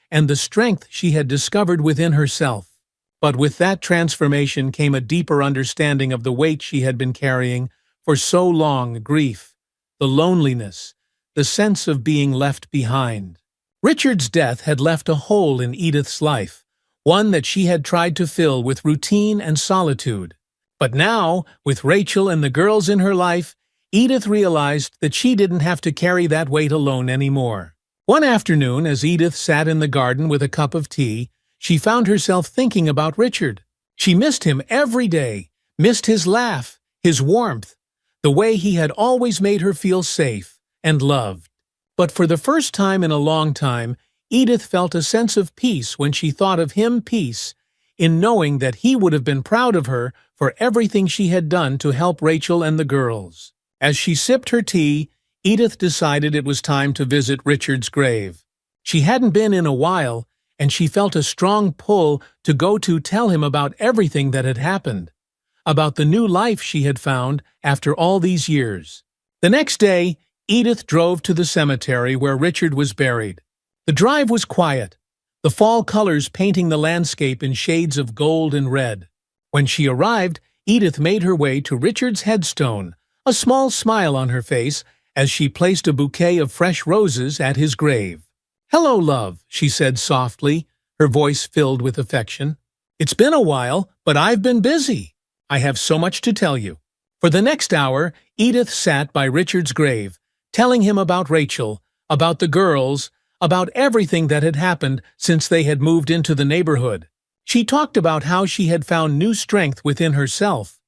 and the strength she had discovered within herself. But with that transformation came a deeper understanding of the weight she had been carrying for so long: grief, the loneliness, the sense of being left behind. Richard's death had left a hole in Edith's life, one that she had tried to fill with routine and solitude. But now, with Rachel and the girls in her life, Edith realized that she didn't have to carry that weight alone anymore. One afternoon, as Edith sat in the garden with a cup of tea, she found herself thinking about Richard. She missed him every day, missed his laugh, his warmth, the way he had always made her feel safe and loved. But for the first time in a long time, Edith felt a sense of peace when she thought of him, peace in knowing that he would have been proud of her for everything she had done to help Rachel and the girls. As she sipped her tea, Edith decided it was time to visit Richard's grave. She hadn't been in a while, and she felt a strong pull to go to tell him about everything that had happened, about the new life she had found after all these years. The next day, Edith drove to the cemetery where Richard was buried. The drive was quiet, the fall colors painting the landscape in shades of gold and red. When she arrived, Edith made her way to Richard's headstone, a small smile on her face as she placed a bouquet of fresh roses at his grave. "Hello, love," she said softly, her voice filled with affection. "It's been a while, but I've been busy. I have so much to tell you." For the next hour, Edith sat by Richard's grave, telling him about Rachel, about the girls, about everything that had happened since they had moved into the neighborhood. She talked about how she had found new strength within herself,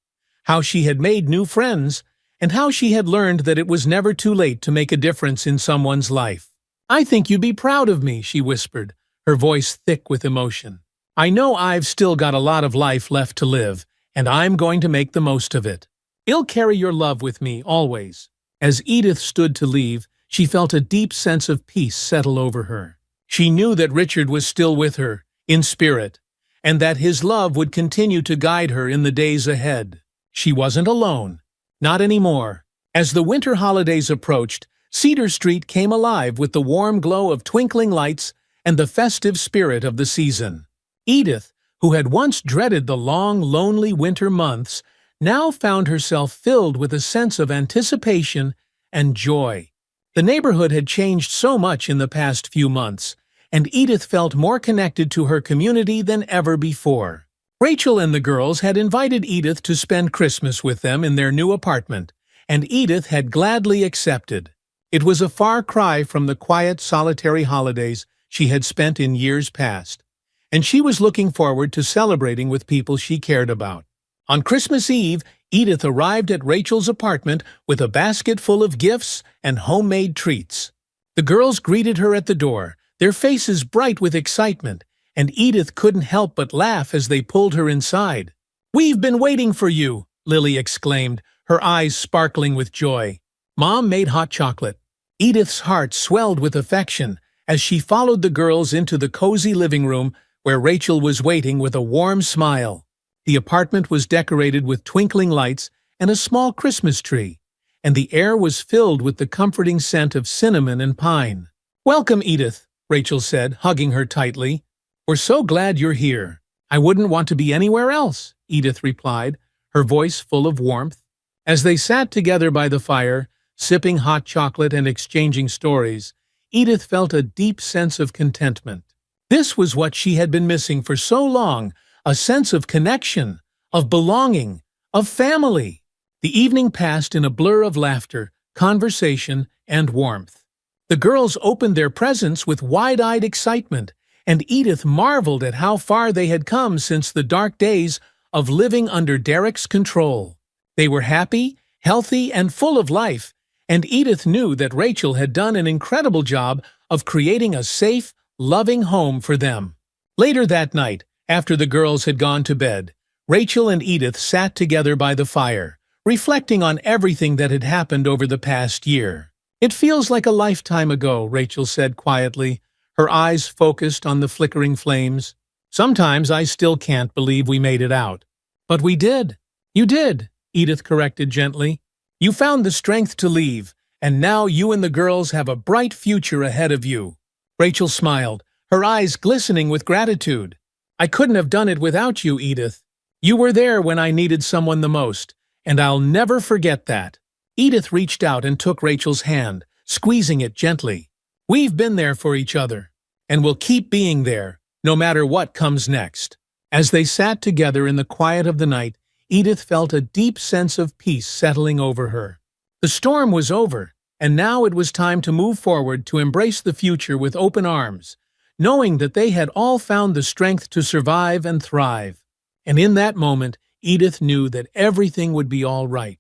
how she had made new friends, and how she had learned that it was never too late to make a difference in someone's life. "I think you'd be proud of me," she whispered, her voice thick with emotion. "I know I've still got a lot of life left to live, and I'm going to make the most of it. I'll carry your love with me, always." As Edith stood to leave, she felt a deep sense of peace settle over her. She knew that Richard was still with her, in spirit, and that his love would continue to guide her in the days ahead. She wasn't alone. Not anymore. As the winter holidays approached, Cedar Street came alive with the warm glow of twinkling lights and the festive spirit of the season. Edith, who had once dreaded the long, lonely winter months, now found herself filled with a sense of anticipation and joy. The neighborhood had changed so much in the past few months, and Edith felt more connected to her community than ever before. Rachel and the girls had invited Edith to spend Christmas with them in their new apartment, and Edith had gladly accepted. It was a far cry from the quiet, solitary holidays she had spent in years past, and she was looking forward to celebrating with people she cared about. On Christmas Eve, Edith arrived at Rachel's apartment with a basket full of gifts and homemade treats. The girls greeted her at the door, their faces bright with excitement, and Edith couldn't help but laugh as they pulled her inside. "We've been waiting for you," Lily exclaimed, her eyes sparkling with joy. Mom made hot chocolate. Edith's heart swelled with affection as she followed the girls into the cozy living room where Rachel was waiting with a warm smile. The apartment was decorated with twinkling lights and a small Christmas tree, and the air was filled with the comforting scent of cinnamon and pine. "Welcome, Edith," Rachel said, hugging her tightly. "We're so glad you're here." "I wouldn't want to be anywhere else," Edith replied, her voice full of warmth. As they sat together by the fire, sipping hot chocolate and exchanging stories, Edith felt a deep sense of contentment. This was what she had been missing for so long, a sense of connection, of belonging, of family. The evening passed in a blur of laughter, conversation, and warmth. The girls opened their presents with wide-eyed excitement, and Edith marveled at how far they had come since the dark days of living under Derek's control. They were happy, healthy, and full of life, and Edith knew that Rachel had done an incredible job of creating a safe, loving home for them. Later that night, after the girls had gone to bed, Rachel and Edith sat together by the fire, reflecting on everything that had happened over the past year. "It feels like a lifetime ago," Rachel said quietly, her eyes focused on the flickering flames. "Sometimes I still can't believe we made it out." "But we did." "You did," Edith corrected gently. "You found the strength to leave, and now you and the girls have a bright future ahead of you." Rachel smiled, her eyes glistening with gratitude. "I couldn't have done it without you, Edith. You were there when I needed someone the most, and I'll never forget that." Edith reached out and took Rachel's hand, squeezing it gently. "We've been there for each other, and we'll keep being there, no matter what comes next." As they sat together in the quiet of the night, Edith felt a deep sense of peace settling over her. The storm was over, and now it was time to move forward to embrace the future with open arms, knowing that they had all found the strength to survive and thrive. And in that moment, Edith knew that everything would be all right.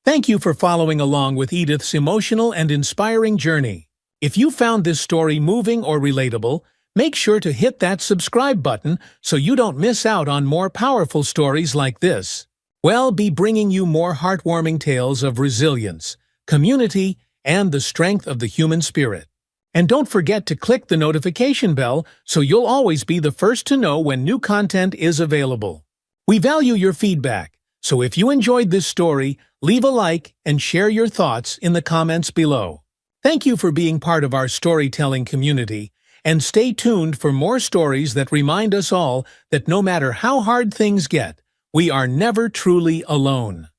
Thank you for following along with Edith's emotional and inspiring journey. If you found this story moving or relatable, make sure to hit that subscribe button so you don't miss out on more powerful stories like this. We'll be bringing you more heartwarming tales of resilience, community, and the strength of the human spirit. And don't forget to click the notification bell so you'll always be the first to know when new content is available. We value your feedback, so if you enjoyed this story, leave a like and share your thoughts in the comments below. Thank you for being part of our storytelling community, and stay tuned for more stories that remind us all that no matter how hard things get, we are never truly alone.